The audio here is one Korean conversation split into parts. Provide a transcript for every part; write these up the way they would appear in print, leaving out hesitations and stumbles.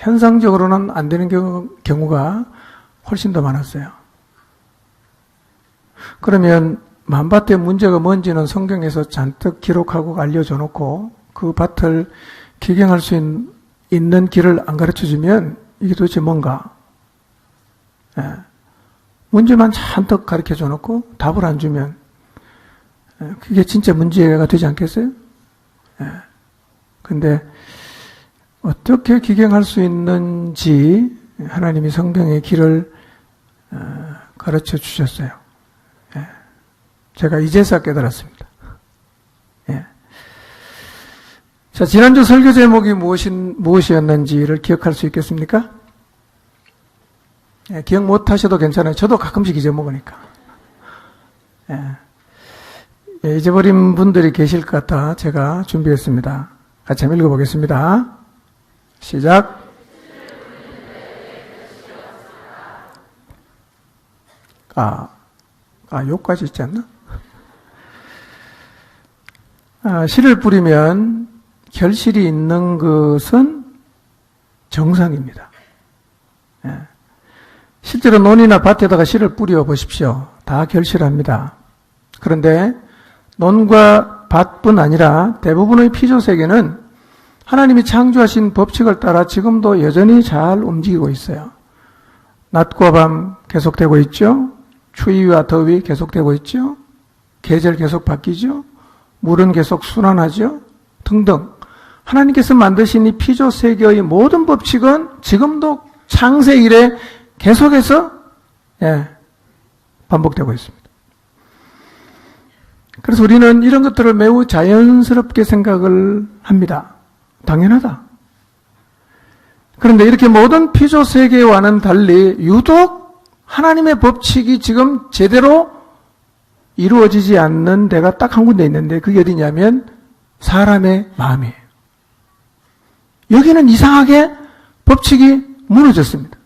현상적으로는 안 되는 경우가 훨씬 더 많았어요. 그러면 만밭의 문제가 뭔지는 성경에서 잔뜩 기록하고 알려줘 놓고 그 밭을 기경할 수 있는 길을 안 가르쳐 주면 이게 도대체 뭔가? 문제만 잔뜩 가르쳐 줘 놓고 답을 안 주면 그게 진짜 문제가 되지 않겠어요? 근데 어떻게 기경할 수 있는지 하나님이 성경의 길을 가르쳐 주셨어요. 제가 이제서 깨달았습니다. 자, 지난주 설교 제목이 무엇이었는지를 기억할 수 있겠습니까? 기억 못 하셔도 괜찮아요. 저도 가끔씩 잊어먹으니까. 잊어버린 분들이 계실 것 같아 제가 준비했습니다. 같이 한번 읽어보겠습니다. 시작. 요까지 있지 않나? 씨를 뿌리면 결실이 있는 것은 정상입니다. 실제로 논이나 밭에다가 씨를 뿌려 보십시오. 다 결실합니다. 그런데 논과 밭뿐 아니라 대부분의 피조세계는 하나님이 창조하신 법칙을 따라 지금도 여전히 잘 움직이고 있어요. 낮과 밤 계속되고 있죠. 추위와 더위 계속되고 있죠. 계절 계속 바뀌죠. 물은 계속 순환하죠. 등등. 하나님께서 만드신 이 피조세계의 모든 법칙은 지금도 창세 이래 계속해서 반복되고 있습니다. 그래서 우리는 이런 것들을 매우 자연스럽게 생각을 합니다. 당연하다. 그런데 이렇게 모든 피조세계와는 달리 유독 하나님의 법칙이 지금 제대로 이루어지지 않는 데가 딱 한 군데 있는데 그게 어디냐면 사람의 마음이에요. 여기는 이상하게 법칙이 무너졌습니다.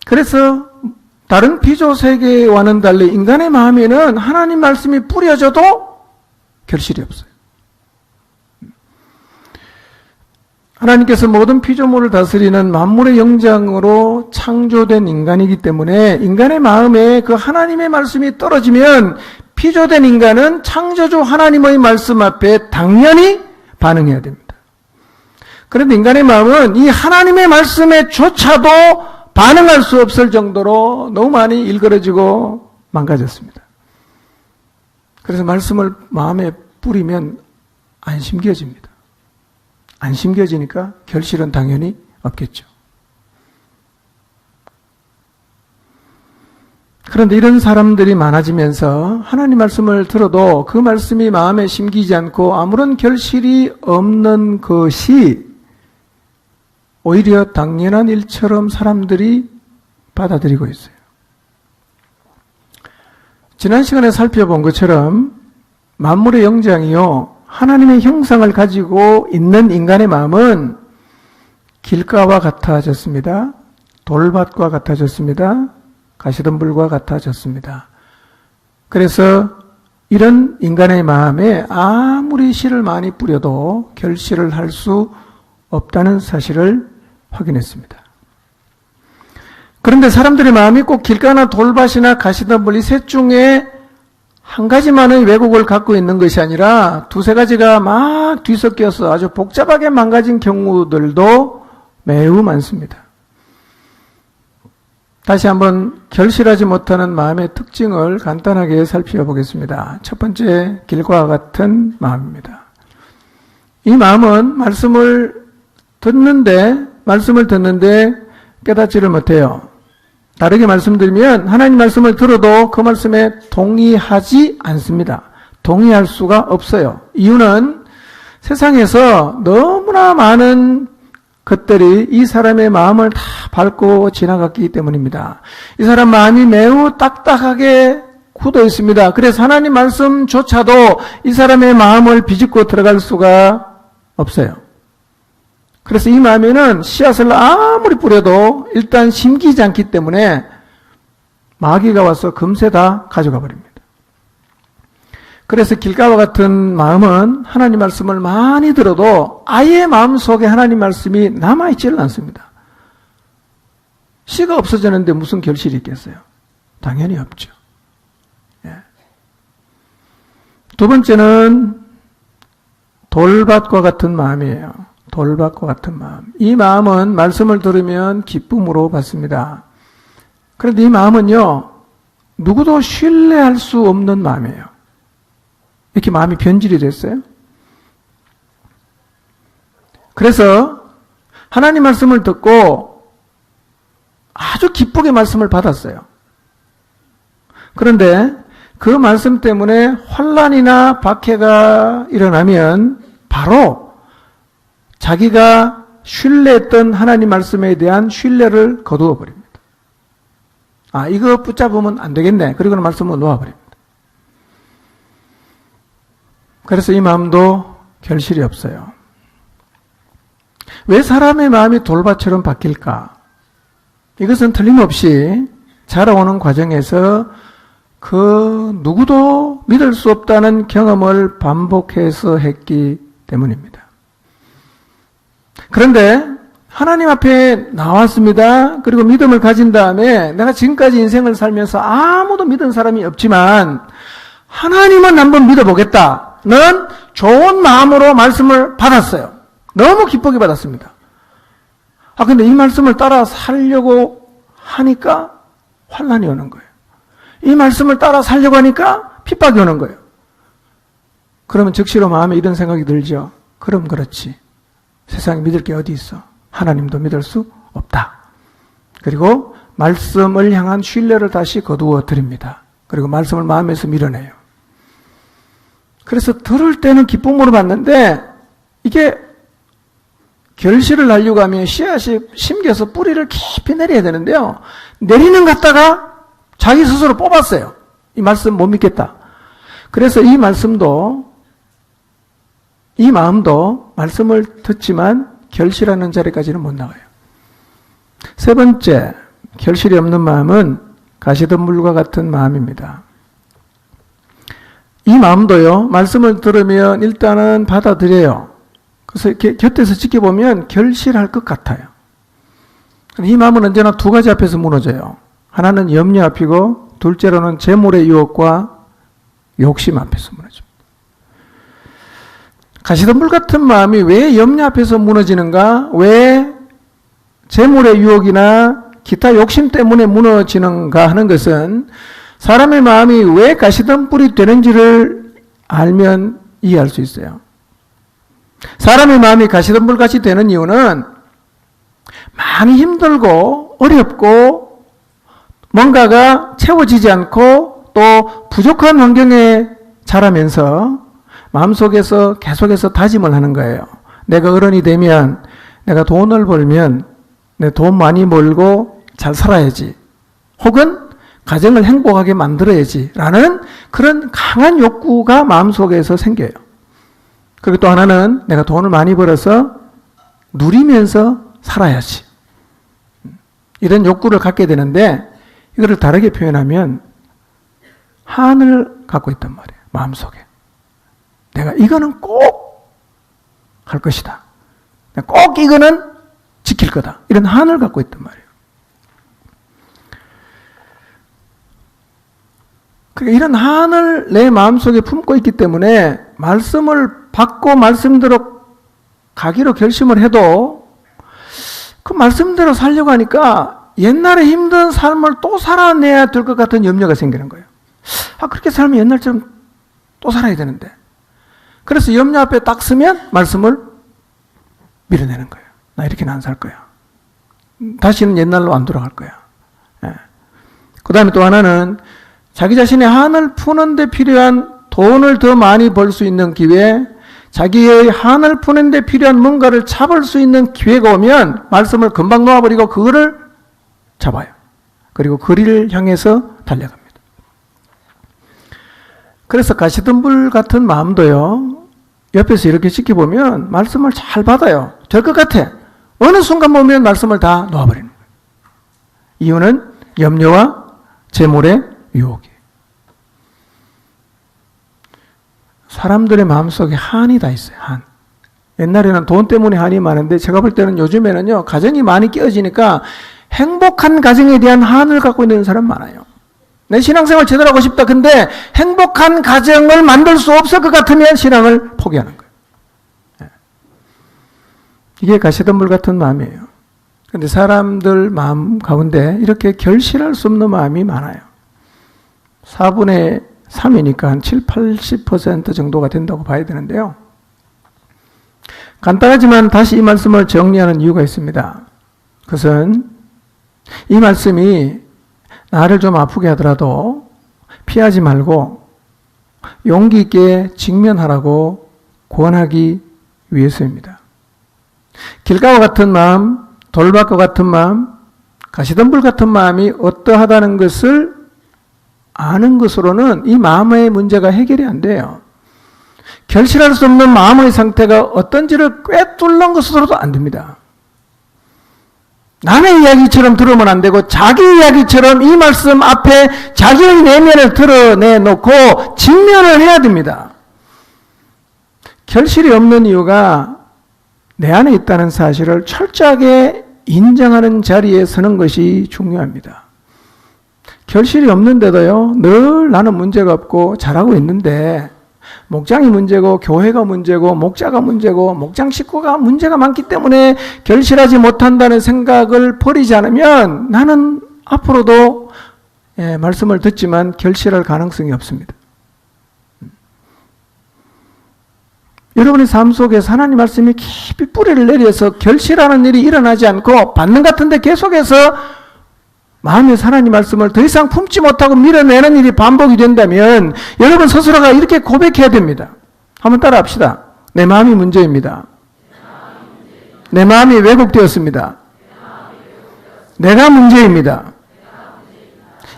그래서 다른 피조세계와는 달리 인간의 마음에는 하나님 말씀이 뿌려져도 결실이 없어요. 하나님께서 모든 피조물을 다스리는 만물의 영장으로 창조된 인간이기 때문에 인간의 마음에 그 하나님의 말씀이 떨어지면 피조된 인간은 창조주 하나님의 말씀 앞에 당연히 반응해야 됩니다. 그런데 인간의 마음은 이 하나님의 말씀에조차도 반응할 수 없을 정도로 너무 많이 일그러지고 망가졌습니다. 그래서 말씀을 마음에 뿌리면 안 심겨집니다. 안 심겨지니까 결실은 당연히 없겠죠. 그런데 이런 사람들이 많아지면서 하나님 말씀을 들어도 그 말씀이 마음에 심기지 않고 아무런 결실이 없는 것이 오히려 당연한 일처럼 사람들이 받아들이고 있어요. 지난 시간에 살펴본 것처럼 만물의 영장이요 하나님의 형상을 가지고 있는 인간의 마음은 길가와 같아졌습니다. 돌밭과 같아졌습니다. 가시덤불과 같아졌습니다. 그래서 이런 인간의 마음에 아무리 씨를 많이 뿌려도 결실을 할 수 없다는 사실을 확인했습니다. 그런데 사람들의 마음이 꼭 길가나 돌밭이나 가시덤불 이 셋 중에 한 가지만의 왜곡을 갖고 있는 것이 아니라 두세 가지가 막 뒤섞여서 아주 복잡하게 망가진 경우들도 매우 많습니다. 다시 한번 결실하지 못하는 마음의 특징을 간단하게 살펴보겠습니다. 첫 번째, 길과 같은 마음입니다. 이 마음은 말씀을 듣는데 깨닫지를 못해요. 다르게 말씀드리면 하나님 말씀을 들어도 그 말씀에 동의하지 않습니다. 동의할 수가 없어요. 이유는 세상에서 너무나 많은 것들이 이 사람의 마음을 다 밟고 지나갔기 때문입니다. 이 사람 마음이 매우 딱딱하게 굳어 있습니다. 그래서 하나님 말씀조차도 이 사람의 마음을 비집고 들어갈 수가 없어요. 그래서 이 마음에는 씨앗을 아무리 뿌려도 일단 심기지 않기 때문에 마귀가 와서 금세 다 가져가 버립니다. 그래서 길가와 같은 마음은 하나님 말씀을 많이 들어도 아예 마음속에 하나님 말씀이 남아있지는 않습니다. 씨가 없어졌는데 무슨 결실이 있겠어요? 당연히 없죠. 예. 두 번째는 돌밭과 같은 마음이에요. 돌밭과 같은 마음. 이 마음은 말씀을 들으면 기쁨으로 받습니다. 그런데 이 마음은요, 누구도 신뢰할 수 없는 마음이에요. 이렇게 마음이 변질이 됐어요. 그래서 하나님 말씀을 듣고 아주 기쁘게 말씀을 받았어요. 그런데 그 말씀 때문에 혼란이나 박해가 일어나면 바로 자기가 신뢰했던 하나님 말씀에 대한 신뢰를 거두어 버립니다. 아, 이거 붙잡으면 안 되겠네. 그리고는 말씀을 놓아버립니다. 그래서 이 마음도 결실이 없어요. 왜 사람의 마음이 돌밭처럼 바뀔까? 이것은 틀림없이 자라오는 과정에서 그 누구도 믿을 수 없다는 경험을 반복해서 했기 때문입니다. 그런데 하나님 앞에 나왔습니다. 그리고 믿음을 가진 다음에 내가 지금까지 인생을 살면서 아무도 믿은 사람이 없지만 하나님은 한번 믿어보겠다는 좋은 마음으로 말씀을 받았어요. 너무 기쁘게 받았습니다. 근데 이 말씀을 따라 살려고 하니까 환난이 오는 거예요. 이 말씀을 따라 살려고 하니까 핍박이 오는 거예요. 그러면 즉시로 마음에 이런 생각이 들죠. 그럼 그렇지. 세상에 믿을 게 어디 있어. 하나님도 믿을 수 없다. 그리고 말씀을 향한 신뢰를 다시 거두어 드립니다. 그리고 말씀을 마음에서 밀어내요. 그래서 들을 때는 기쁨으로 받는데 이게 결실을 날려고 하면 씨앗이 심겨서 뿌리를 깊이 내려야 되는데요. 내리는 갔다가 자기 스스로 뽑았어요. 이 말씀 못 믿겠다. 그래서 이 말씀도 이 마음도 말씀을 듣지만 결실하는 자리까지는 못 나가요. 세 번째, 결실이 없는 마음은 가시덤불과 같은 마음입니다. 이 마음도요, 말씀을 들으면 일단은 받아들여요. 그래서 이렇게 곁에서 지켜보면 결실할 것 같아요. 이 마음은 언제나 두 가지 앞에서 무너져요. 하나는 염려 앞이고, 둘째로는 재물의 유혹과 욕심 앞에서 무너집니다. 가시덤불 같은 마음이 왜 염려 앞에서 무너지는가? 왜 재물의 유혹이나 기타 욕심 때문에 무너지는가 하는 것은 사람의 마음이 왜 가시덤불이 되는지를 알면 이해할 수 있어요. 사람의 마음이 가시덤불같이 되는 이유는 많이 힘들고 어렵고 뭔가가 채워지지 않고 또 부족한 환경에 자라면서 마음속에서 계속해서 다짐을 하는 거예요. 내가 어른이 되면, 내가 돈을 벌면, 내 돈 많이 벌고 잘 살아야지. 혹은 가정을 행복하게 만들어야지. 라는 그런 강한 욕구가 마음속에서 생겨요. 그리고 또 하나는 내가 돈을 많이 벌어서 누리면서 살아야지. 이런 욕구를 갖게 되는데 이거를 다르게 표현하면 한을 갖고 있단 말이에요. 마음속에. 내가 이거는 꼭 할 것이다. 꼭 이거는 지킬 거다. 이런 한을 갖고 있단 말이에요. 그러니까 이런 한을 내 마음속에 품고 있기 때문에 말씀을 받고 말씀대로 가기로 결심을 해도 그 말씀대로 살려고 하니까 옛날에 힘든 삶을 또 살아내야 될 것 같은 염려가 생기는 거예요. 그렇게 살면 옛날처럼 또 살아야 되는데. 그래서 염려 앞에 딱 서면 말씀을 밀어내는 거예요. 나 이렇게는 안 살 거야. 다시는 옛날로 안 돌아갈 거야. 예. 그 다음에 또 하나는 자기 자신의 한을 푸는 데 필요한 돈을 더 많이 벌 수 있는 기회, 자기의 한을 푸는 데 필요한 뭔가를 잡을 수 있는 기회가 오면 말씀을 금방 놓아버리고 그거를 잡아요. 그리고 거리를 향해서 달려갑니다. 그래서 가시덤불 같은 마음도요, 옆에서 이렇게 지켜보면 말씀을 잘 받아요. 될 것 같아. 어느 순간 보면 말씀을 다 놓아버리는 거예요. 이유는 염려와 재물의 유혹이에요. 사람들의 마음속에 한이 다 있어요. 한. 옛날에는 돈 때문에 한이 많은데 제가 볼 때는 요즘에는요, 가정이 많이 깨어지니까 행복한 가정에 대한 한을 갖고 있는 사람 많아요. 내 신앙생활 제대로 하고 싶다. 근데 행복한 가정을 만들 수 없을 것 같으면 신앙을 포기하는 거예요. 이게 가시덤불 같은 마음이에요. 근데 사람들 마음 가운데 이렇게 결실할 수 없는 마음이 많아요. 4분의 3이니까 한 7, 80% 정도가 된다고 봐야 되는데요. 간단하지만 다시 이 말씀을 정리하는 이유가 있습니다. 그것은 이 말씀이 나를 좀 아프게 하더라도 피하지 말고 용기 있게 직면하라고 권하기 위해서입니다. 길가와 같은 마음, 돌밭과 같은 마음, 가시덤불 같은 마음이 어떠하다는 것을 아는 것으로는 이 마음의 문제가 해결이 안 돼요. 결실할 수 없는 마음의 상태가 어떤지를 꿰뚫는 것으로도 안 됩니다. 남의 이야기처럼 들으면 안 되고 자기 이야기처럼 이 말씀 앞에 자기의 내면을 드러내놓고 직면을 해야 됩니다. 결실이 없는 이유가 내 안에 있다는 사실을 철저하게 인정하는 자리에 서는 것이 중요합니다. 결실이 없는데도요, 늘 나는 문제가 없고 잘하고 있는데 목장이 문제고 교회가 문제고 목자가 문제고 목장 식구가 문제가 많기 때문에 결실하지 못한다는 생각을 버리지 않으면 나는 앞으로도 말씀을 듣지만 결실할 가능성이 없습니다. 여러분의 삶 속에서 하나님 말씀이 깊이 뿌리를 내려서 결실하는 일이 일어나지 않고 받는 같은데 계속해서 마음에서 하나님 말씀을 더 이상 품지 못하고 밀어내는 일이 반복이 된다면 여러분 스스로가 이렇게 고백해야 됩니다. 한번 따라 합시다. 내 마음이 문제입니다. 내 마음이 왜곡되었습니다. 내가 문제입니다.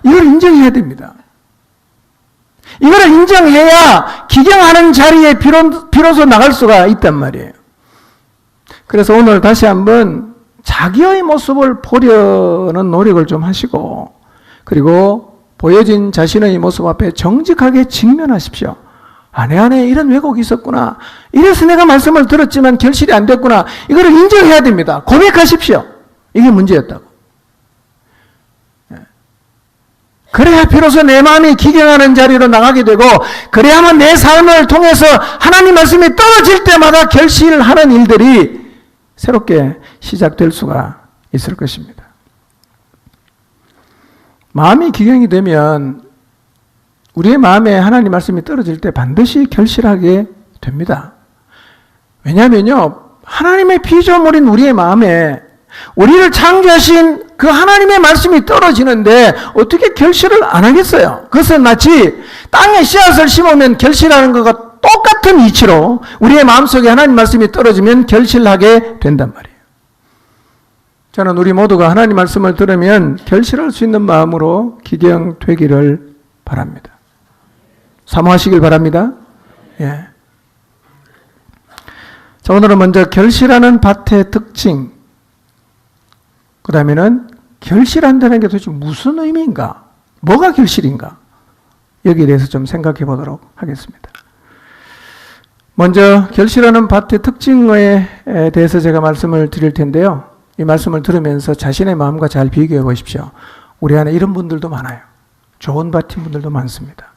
이걸 인정해야 됩니다. 이걸 인정해야 기경하는 자리에 비로소 나갈 수가 있단 말이에요. 그래서 오늘 다시 한번 자기의 모습을 보려는 노력을 좀 하시고, 그리고 보여진 자신의 모습 앞에 정직하게 직면하십시오. 내 안에 이런 왜곡이 있었구나. 이래서 내가 말씀을 들었지만 결실이 안 됐구나. 이거를 인정해야 됩니다. 고백하십시오. 이게 문제였다고. 그래야 비로소 내 마음이 기경하는 자리로 나가게 되고, 그래야만 내 삶을 통해서 하나님 말씀이 떨어질 때마다 결실하는 일들이 새롭게 시작될 수가 있을 것입니다. 마음이 기경이 되면 우리의 마음에 하나님 말씀이 떨어질 때 반드시 결실하게 됩니다. 왜냐하면요, 하나님의 피조물인 우리의 마음에 우리를 창조하신 그 하나님의 말씀이 떨어지는데 어떻게 결실을 안 하겠어요? 그것은 마치 땅에 씨앗을 심으면 결실하는 것과 똑같은 이치로 우리의 마음속에 하나님 말씀이 떨어지면 결실하게 된단 말이에요. 저는 우리 모두가 하나님 말씀을 들으면 결실할 수 있는 마음으로 기경되기를 바랍니다. 사모하시길 바랍니다. 예. 자, 오늘은 먼저 결실하는 밭의 특징, 그 다음에는 결실한다는 게 도대체 무슨 의미인가? 뭐가 결실인가? 여기에 대해서 좀 생각해 보도록 하겠습니다. 먼저 결실하는 밭의 특징에 대해서 제가 말씀을 드릴 텐데요. 이 말씀을 들으면서 자신의 마음과 잘 비교해 보십시오. 우리 안에 이런 분들도 많아요. 좋은 밭인 분들도 많습니다.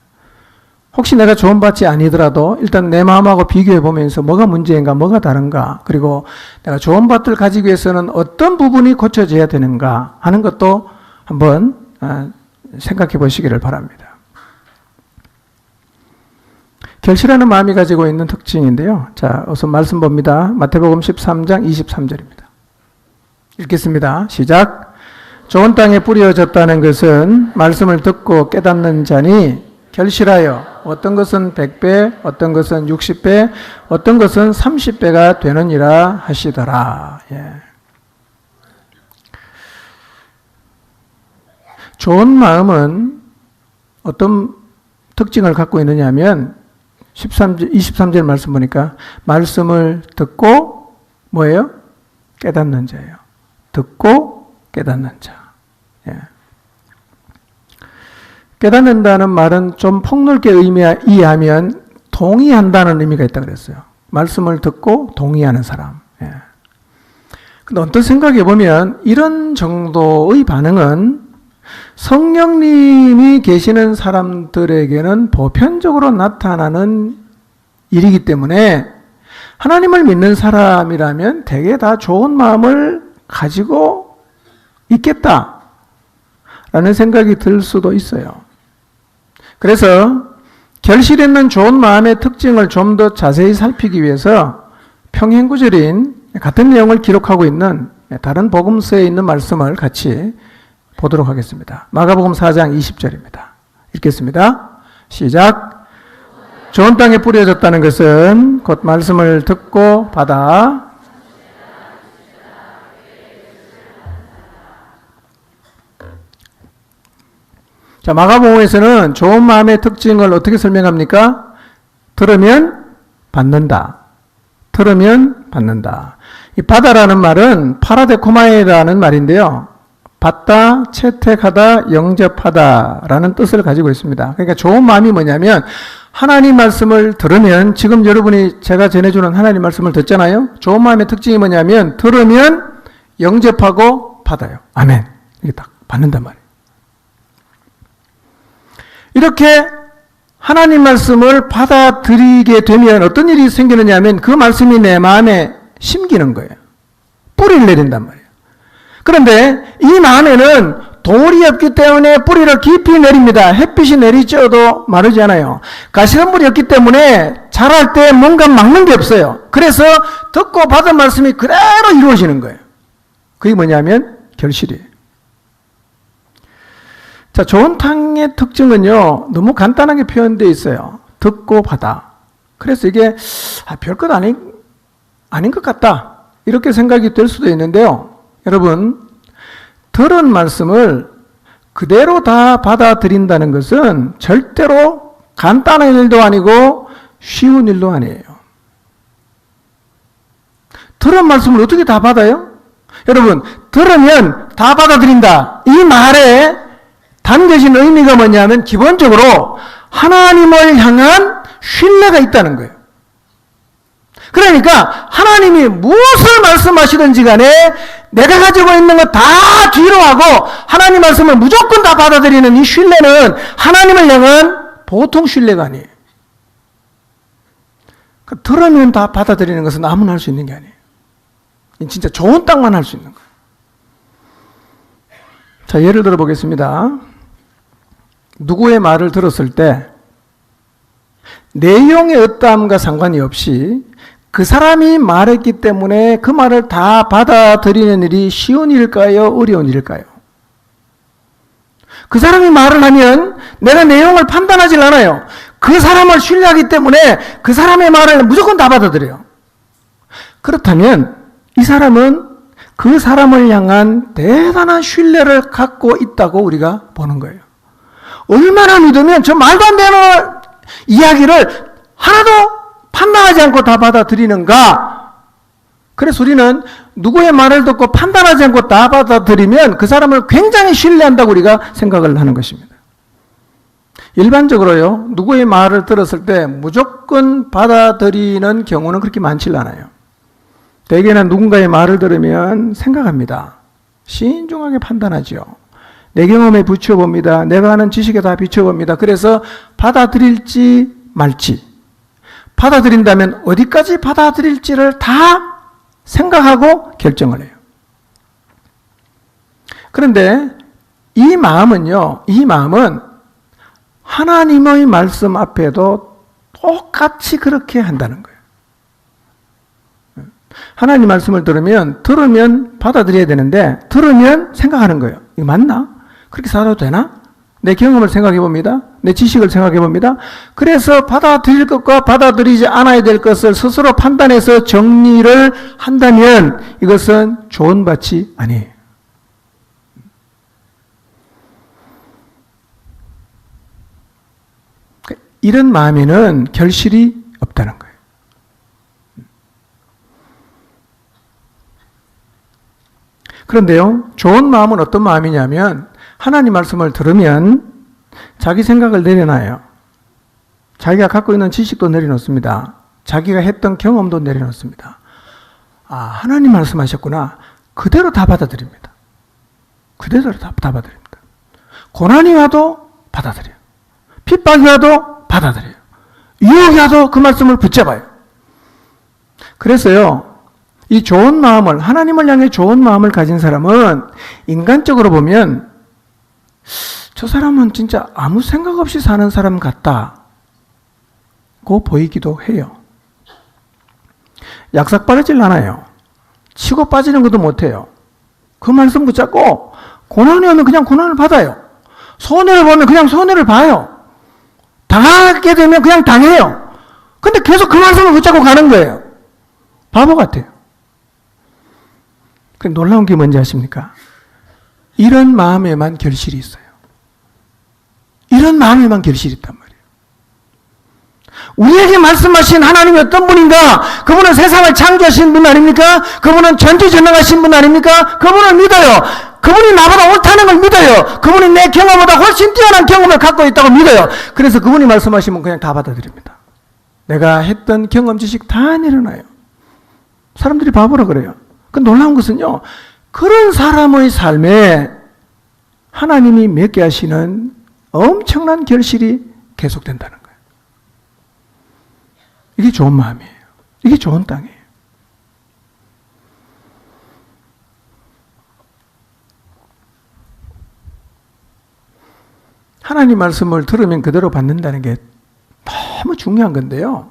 혹시 내가 좋은 밭이 아니더라도 일단 내 마음하고 비교해 보면서 뭐가 문제인가, 뭐가 다른가, 그리고 내가 좋은 밭을 가지기 위해서는 어떤 부분이 고쳐져야 되는가 하는 것도 한번 생각해 보시기를 바랍니다. 결실하는 마음이 가지고 있는 특징인데요. 자, 우선 말씀 봅니다. 마태복음 13장 23절입니다. 읽겠습니다. 시작. 좋은 땅에 뿌려졌다는 것은 말씀을 듣고 깨닫는 자니 결실하여 어떤 것은 100배, 어떤 것은 60배, 어떤 것은 30배가 되느니라 하시더라. 예. 좋은 마음은 어떤 특징을 갖고 있느냐 하면 23절 말씀 보니까 말씀을 듣고 뭐예요? 깨닫는 자예요. 듣고 깨닫는 자. 예. 깨닫는다는 말은 좀 폭넓게 이해하면 동의한다는 의미가 있다고 그랬어요. 말씀을 듣고 동의하는 사람. 예. 근데 어떤 생각해 보면 이런 정도의 반응은 성령님이 계시는 사람들에게는 보편적으로 나타나는 일이기 때문에 하나님을 믿는 사람이라면 대개 다 좋은 마음을 가지고 있겠다라는 생각이 들 수도 있어요. 그래서 결실 있는 좋은 마음의 특징을 좀 더 자세히 살피기 위해서 평행구절인 같은 내용을 기록하고 있는 다른 복음서에 있는 말씀을 같이 보도록 하겠습니다. 마가복음 4장 20절입니다. 읽겠습니다. 시작. 좋은 땅에 뿌려졌다는 것은 곧 말씀을 듣고 받아 자, 마가복음에서는 좋은 마음의 특징을 어떻게 설명합니까? 들으면 받는다. 들으면 받는다. 이 받아라는 말은 파라데코마이라는 말인데요. 받다, 채택하다, 영접하다라는 뜻을 가지고 있습니다. 그러니까 좋은 마음이 뭐냐면 하나님 말씀을 들으면 지금 여러분이 제가 전해주는 하나님 말씀을 듣잖아요. 좋은 마음의 특징이 뭐냐면 들으면 영접하고 받아요. 아멘. 이게 딱 받는단 말이에요. 이렇게 하나님 말씀을 받아들이게 되면 어떤 일이 생기느냐 하면 그 말씀이 내 마음에 심기는 거예요. 뿌리를 내린단 말이에요. 그런데 이 마음에는 돌이 없기 때문에 뿌리를 깊이 내립니다. 햇빛이 내리쬐어도 마르지 않아요. 가시덤불이 없기 때문에 자랄 때 뭔가 막는 게 없어요. 그래서 듣고 받은 말씀이 그대로 이루어지는 거예요. 그게 뭐냐면 결실이에요. 자, 좋은 땅의 특징은요, 너무 간단하게 표현되어 있어요. 듣고 받아. 그래서 이게 별것 아닌 것 같다. 이렇게 생각이 될 수도 있는데요. 여러분, 들은 말씀을 그대로 다 받아들인다는 것은 절대로 간단한 일도 아니고 쉬운 일도 아니에요. 들은 말씀을 어떻게 다 받아요? 여러분, 들으면 다 받아들인다. 이 말에 담겨진 의미가 뭐냐면 기본적으로 하나님을 향한 신뢰가 있다는 거예요. 그러니까 하나님이 무엇을 말씀하시든지 간에 내가 가지고 있는 거 다 뒤로 하고 하나님 말씀을 무조건 다 받아들이는 이 신뢰는 하나님을 향한 보통 신뢰가 아니에요. 들으면 다 받아들이는 것은 아무나 할 수 있는 게 아니에요. 진짜 좋은 땅만 할 수 있는 거예요. 자, 예를 들어 보겠습니다. 누구의 말을 들었을 때 내용의 어떠함과 상관이 없이 그 사람이 말했기 때문에 그 말을 다 받아들이는 일이 쉬운 일일까요? 어려운 일일까요? 그 사람이 말을 하면 내가 내용을 판단하지 않아요. 그 사람을 신뢰하기 때문에 그 사람의 말을 무조건 다 받아들여요. 그렇다면 이 사람은 그 사람을 향한 대단한 신뢰를 갖고 있다고 우리가 보는 거예요. 얼마나 믿으면 저 말도 안 되는 이야기를 하나도 판단하지 않고 다 받아들이는가? 그래서 우리는 누구의 말을 듣고 판단하지 않고 다 받아들이면 그 사람을 굉장히 신뢰한다고 우리가 생각을 하는 것입니다. 일반적으로요, 누구의 말을 들었을 때 무조건 받아들이는 경우는 그렇게 많지 않아요. 대개는 누군가의 말을 들으면 생각합니다. 신중하게 판단하죠. 내 경험에 비춰봅니다. 내가 아는 지식에 다 비춰봅니다. 그래서 받아들일지 말지, 받아들인다면 어디까지 받아들일지를 다 생각하고 결정을 해요. 그런데 이 마음은 하나님의 말씀 앞에도 똑같이 그렇게 한다는 거예요. 하나님 말씀을 들으면 받아들여야 되는데 들으면 생각하는 거예요. 이거 맞나? 그렇게 살아도 되나? 내 경험을 생각해 봅니다. 내 지식을 생각해 봅니다. 그래서 받아들일 것과 받아들이지 않아야 될 것을 스스로 판단해서 정리를 한다면 이것은 좋은 밭이 아니에요. 이런 마음에는 결실이 없다는 거예요. 그런데요, 좋은 마음은 어떤 마음이냐면 하나님 말씀을 들으면 자기 생각을 내려놔요. 자기가 갖고 있는 지식도 내려놓습니다. 자기가 했던 경험도 내려놓습니다. 아, 하나님 말씀하셨구나. 그대로 다 받아들입니다. 그대로 다 받아들입니다. 고난이 와도 받아들여요. 핍박이 와도 받아들여요. 유혹이 와도 그 말씀을 붙잡아요. 그래서요, 이 좋은 마음을, 하나님을 향해 좋은 마음을 가진 사람은 인간적으로 보면 저 사람은 진짜 아무 생각 없이 사는 사람 같다고 보이기도 해요. 약삭 빠르질 않아요. 치고 빠지는 것도 못해요. 그 말씀 붙잡고 고난이 오면 그냥 고난을 받아요. 손해를 보면 그냥 손해를 봐요. 당하게 되면 그냥 당해요. 근데 계속 그 말씀을 붙잡고 가는 거예요. 바보 같아요. 그 놀라운 게 뭔지 아십니까? 이런 마음에만 결실이 있어요. 이런 마음에만 결실이 있단 말이에요. 우리에게 말씀하신 하나님이 어떤 분인가? 그분은 세상을 창조하신 분 아닙니까? 그분은 전지전능하신 분 아닙니까? 그분을 믿어요. 그분이 나보다 옳다는 걸 믿어요. 그분이 내 경험보다 훨씬 뛰어난 경험을 갖고 있다고 믿어요. 그래서 그분이 말씀하시면 그냥 다 받아들입니다. 내가 했던 경험 지식 다 내려놔요. 사람들이 바보라 그래요. 그 놀라운 것은요, 그런 사람의 삶에 하나님이 맺게 하시는 엄청난 결실이 계속된다는 거예요. 이게 좋은 마음이에요. 이게 좋은 땅이에요. 하나님 말씀을 들으면 그대로 받는다는 게 너무 중요한 건데요.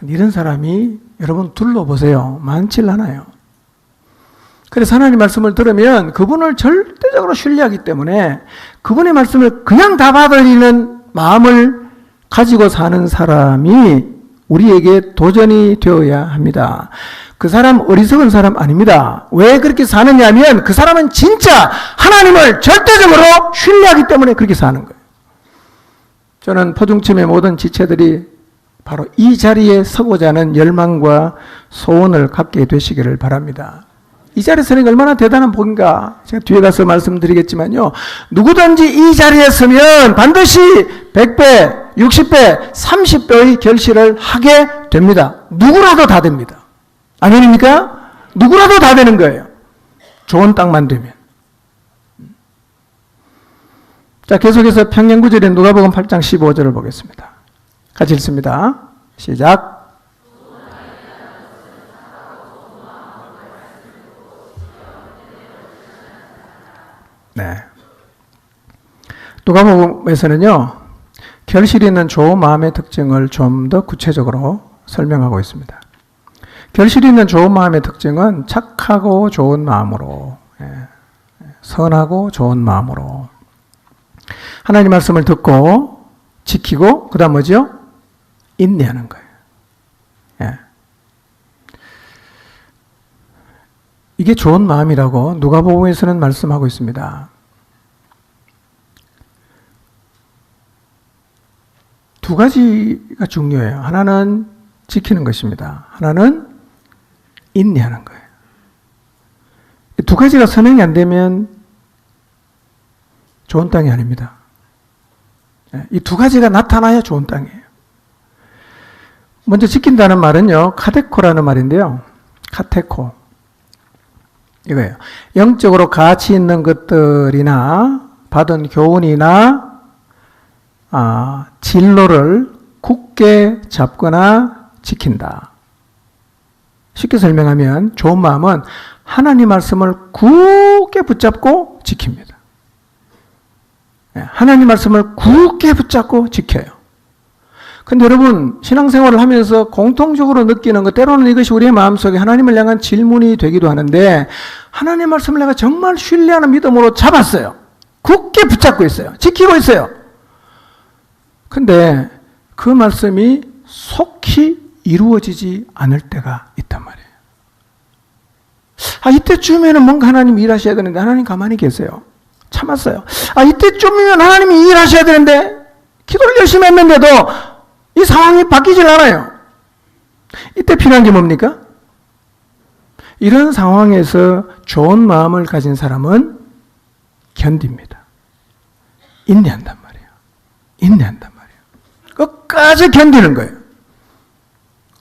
이런 사람이 여러분 둘러보세요. 많질 않아요. 그래서 하나님 말씀을 들으면 그분을 절대적으로 신뢰하기 때문에 그분의 말씀을 그냥 다 받아들이는 마음을 가지고 사는 사람이 우리에게 도전이 되어야 합니다. 그 사람 어리석은 사람 아닙니다. 왜 그렇게 사느냐 하면 그 사람은 진짜 하나님을 절대적으로 신뢰하기 때문에 그렇게 사는 거예요. 저는 포중침의 모든 지체들이 바로 이 자리에 서고자 하는 열망과 소원을 갖게 되시기를 바랍니다. 이 자리에 서는 게 얼마나 대단한 복인가. 제가 뒤에 가서 말씀드리겠지만요. 누구든지 이 자리에 서면 반드시 100배, 60배, 30배의 결실을 하게 됩니다. 누구라도 다 됩니다. 아멘입니까? 누구라도 다 되는 거예요. 좋은 땅만 되면. 자, 계속해서 평행구절인 누가복음 8장 15절을 보겠습니다. 같이 읽습니다. 시작. 네. 누가복음에서는요, 결실이 있는 좋은 마음의 특징을 좀 더 구체적으로 설명하고 있습니다. 결실이 있는 좋은 마음의 특징은 착하고 좋은 마음으로, 선하고 좋은 마음으로 하나님 말씀을 듣고 지키고 그 다음 뭐죠? 인내하는 거예요. 이게 좋은 마음이라고 누가복음에서는 말씀하고 있습니다. 두 가지가 중요해요. 하나는 지키는 것입니다. 하나는 인내하는 거예요. 두 가지가 선행이 안 되면 좋은 땅이 아닙니다. 이 두 가지가 나타나야 좋은 땅이에요. 먼저 지킨다는 말은요, 카테코라는 말인데요. 카테코. 이거예요. 영적으로 가치 있는 것들이나 받은 교훈이나 진로를 굳게 잡거나 지킨다. 쉽게 설명하면 좋은 마음은 하나님 말씀을 굳게 붙잡고 지킵니다. 하나님 말씀을 굳게 붙잡고 지켜요. 근데 여러분, 신앙생활을 하면서 공통적으로 느끼는 것, 때로는 이것이 우리의 마음속에 하나님을 향한 질문이 되기도 하는데, 하나님 말씀을 내가 정말 신뢰하는 믿음으로 잡았어요. 굳게 붙잡고 있어요. 지키고 있어요. 근데 그 말씀이 속히 이루어지지 않을 때가 있단 말이에요. 이때쯤에는 뭔가 하나님이 일하셔야 되는데 하나님 가만히 계세요. 참았어요. 이때쯤이면 하나님이 일하셔야 되는데 기도를 열심히 했는데도 이 상황이 바뀌질 않아요. 이때 필요한 게 뭡니까? 이런 상황에서 좋은 마음을 가진 사람은 견딥니다. 인내한단 말이에요. 인내한단 말이에요. 끝까지 견디는 거예요.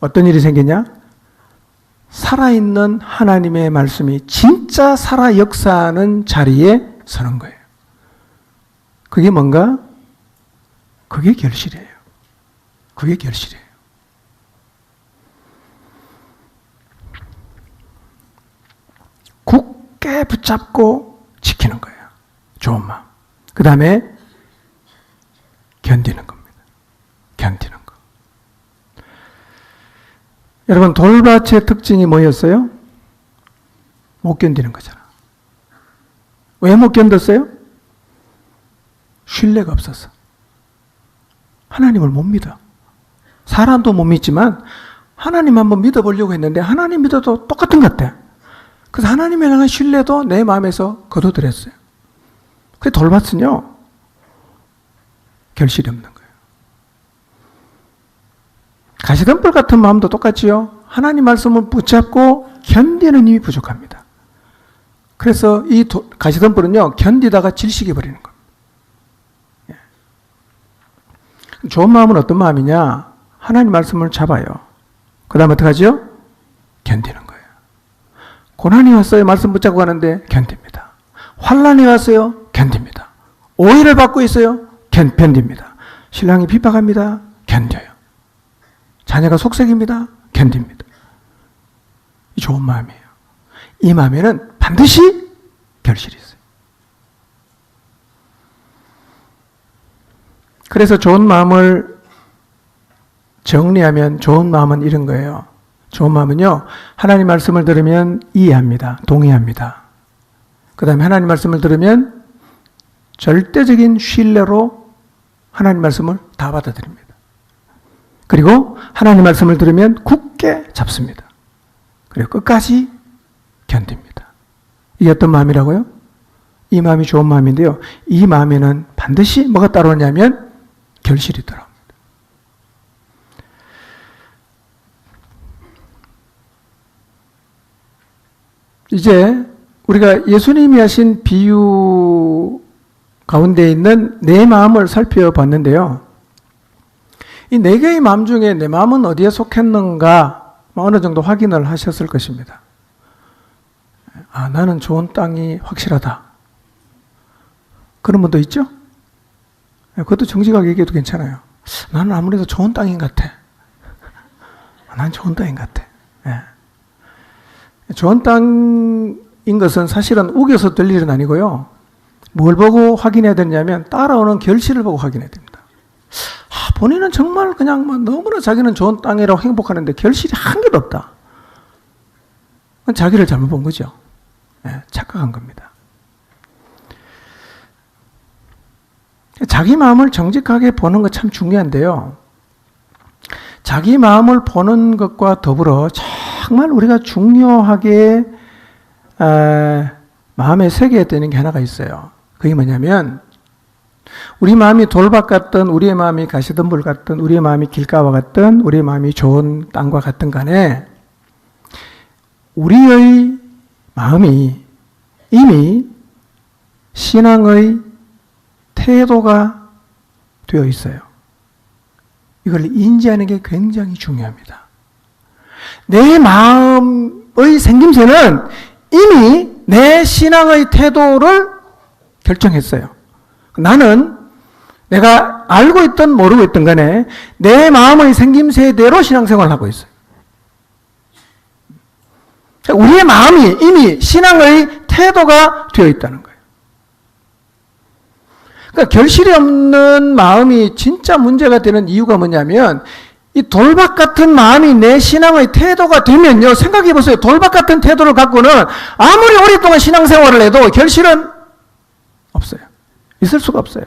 어떤 일이 생겼냐? 살아있는 하나님의 말씀이 진짜 살아 역사하는 자리에 서는 거예요. 그게 뭔가? 그게 결실이에요. 그게 결실이에요. 굳게 붙잡고 지키는 거예요. 좋은 마음. 그 다음에 견디는 겁니다. 견디는 거. 여러분, 돌밭의 특징이 뭐였어요? 못 견디는 거잖아. 왜 못 견뎠어요? 신뢰가 없어서. 하나님을 못 믿어. 사람도 못 믿지만 하나님 한번 믿어보려고 했는데 하나님 믿어도 똑같은 것 같아. 그래서 하나님에 대한 신뢰도 내 마음에서 거둬들였어요. 그 돌밭은요, 결실이 없는 거예요. 가시덤불 같은 마음도 똑같지요. 하나님 말씀을 붙잡고 견디는 힘이 부족합니다. 그래서 이 가시덤불은요, 견디다가 질식해 버리는 겁니다. 좋은 마음은 어떤 마음이냐? 하나님 말씀을 잡아요. 그 다음에 어떻게 하죠? 견디는 거예요. 고난이 왔어요. 말씀 붙잡고 가는데 견딥니다. 환난이 왔어요. 견딥니다. 오해를 받고 있어요. 견딥니다. 신랑이 핍박합니다. 견뎌요. 자녀가 속색입니다. 견딥니다. 이 좋은 마음이에요. 이 마음에는 반드시 결실이 있어요. 그래서 좋은 마음을 정리하면 좋은 마음은 이런 거예요. 좋은 마음은요, 하나님 말씀을 들으면 이해합니다. 동의합니다. 그 다음에 하나님 말씀을 들으면 절대적인 신뢰로 하나님 말씀을 다 받아들입니다. 그리고 하나님 말씀을 들으면 굳게 잡습니다. 그리고 끝까지 견딥니다. 이게 어떤 마음이라고요? 이 마음이 좋은 마음인데요. 이 마음에는 반드시 뭐가 따라오냐면 결실이 따라옵니다. 이제 우리가 예수님이 하신 비유 가운데 있는 내 마음을 살펴봤는데요. 이 네 개의 마음 중에 내 마음은 어디에 속했는가 어느 정도 확인을 하셨을 것입니다. 아, 나는 좋은 땅이 확실하다. 그런 분도 있죠? 그것도 정직하게 얘기해도 괜찮아요. 나는 아무래도 좋은 땅인 것 같아. 난 좋은 땅인 것 같아. 좋은 땅인 것은 사실은 우겨서 될 일은 아니고요. 뭘 보고 확인해야 되냐면 따라오는 결실을 보고 확인해야 됩니다. 본인은 정말 그냥 너무나 자기는 좋은 땅이라고 행복하는데 결실이 한 개도 없다. 그건 자기를 잘못 본 거죠. 착각한 겁니다. 자기 마음을 정직하게 보는 거 참 중요한데요. 자기 마음을 보는 것과 더불어 정말 우리가 중요하게 마음에 새겨야 되는 게 하나가 있어요. 그게 뭐냐면 우리 마음이 돌밭 같든 우리의 마음이 가시덤불 같든 우리의 마음이 길가와 같든 우리의 마음이 좋은 땅과 같든 간에 우리의 마음이 이미 신앙의 태도가 되어 있어요. 이걸 인지하는 게 굉장히 중요합니다. 내 마음의 생김새는 이미 내 신앙의 태도를 결정했어요. 나는 내가 알고 있든 모르고 있든 간에 내 마음의 생김새대로 신앙생활을 하고 있어요. 우리의 마음이 이미 신앙의 태도가 되어 있다는 거예요. 그러니까 결실이 없는 마음이 진짜 문제가 되는 이유가 뭐냐면 이 돌밭 같은 마음이 내 신앙의 태도가 되면요. 생각해 보세요. 돌밭 같은 태도를 갖고는 아무리 오랫동안 신앙생활을 해도 결실은 없어요. 있을 수가 없어요.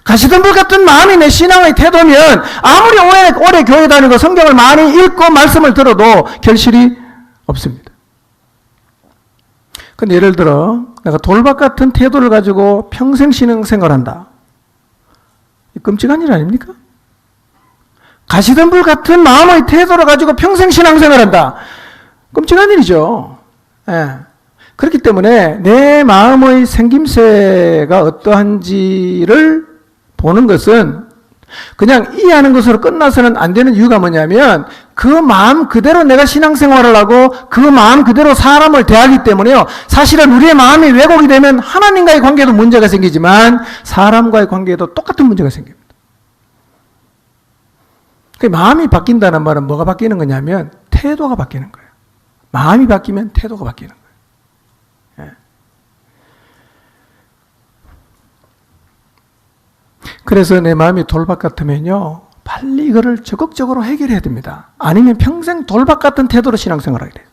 가시덤불 같은 마음이 내 신앙의 태도면 아무리 오래 교회 다니고 성경을 많이 읽고 말씀을 들어도 결실이 없습니다. 근데 예를 들어 내가 돌밭 같은 태도를 가지고 평생 신앙생활한다. 끔찍한 일 아닙니까? 가시덤불 같은 마음의 태도를 가지고 평생 신앙생활한다. 끔찍한 일이죠. 그렇기 때문에 내 마음의 생김새가 어떠한지를 보는 것은 그냥 이해하는 것으로 끝나서는 안 되는 이유가 뭐냐면 그 마음 그대로 내가 신앙생활을 하고 그 마음 그대로 사람을 대하기 때문에요. 사실은 우리의 마음이 왜곡이 되면 하나님과의 관계도 문제가 생기지만 사람과의 관계에도 똑같은 문제가 생깁니다. 그 마음이 바뀐다는 말은 뭐가 바뀌는 거냐면 태도가 바뀌는 거예요. 마음이 바뀌면 태도가 바뀌는 거예요. 예. 그래서 내 마음이 돌박 같으면요, 빨리 이거를 적극적으로 해결해야 됩니다. 아니면 평생 돌박 같은 태도로 신앙생활을 하게 돼요.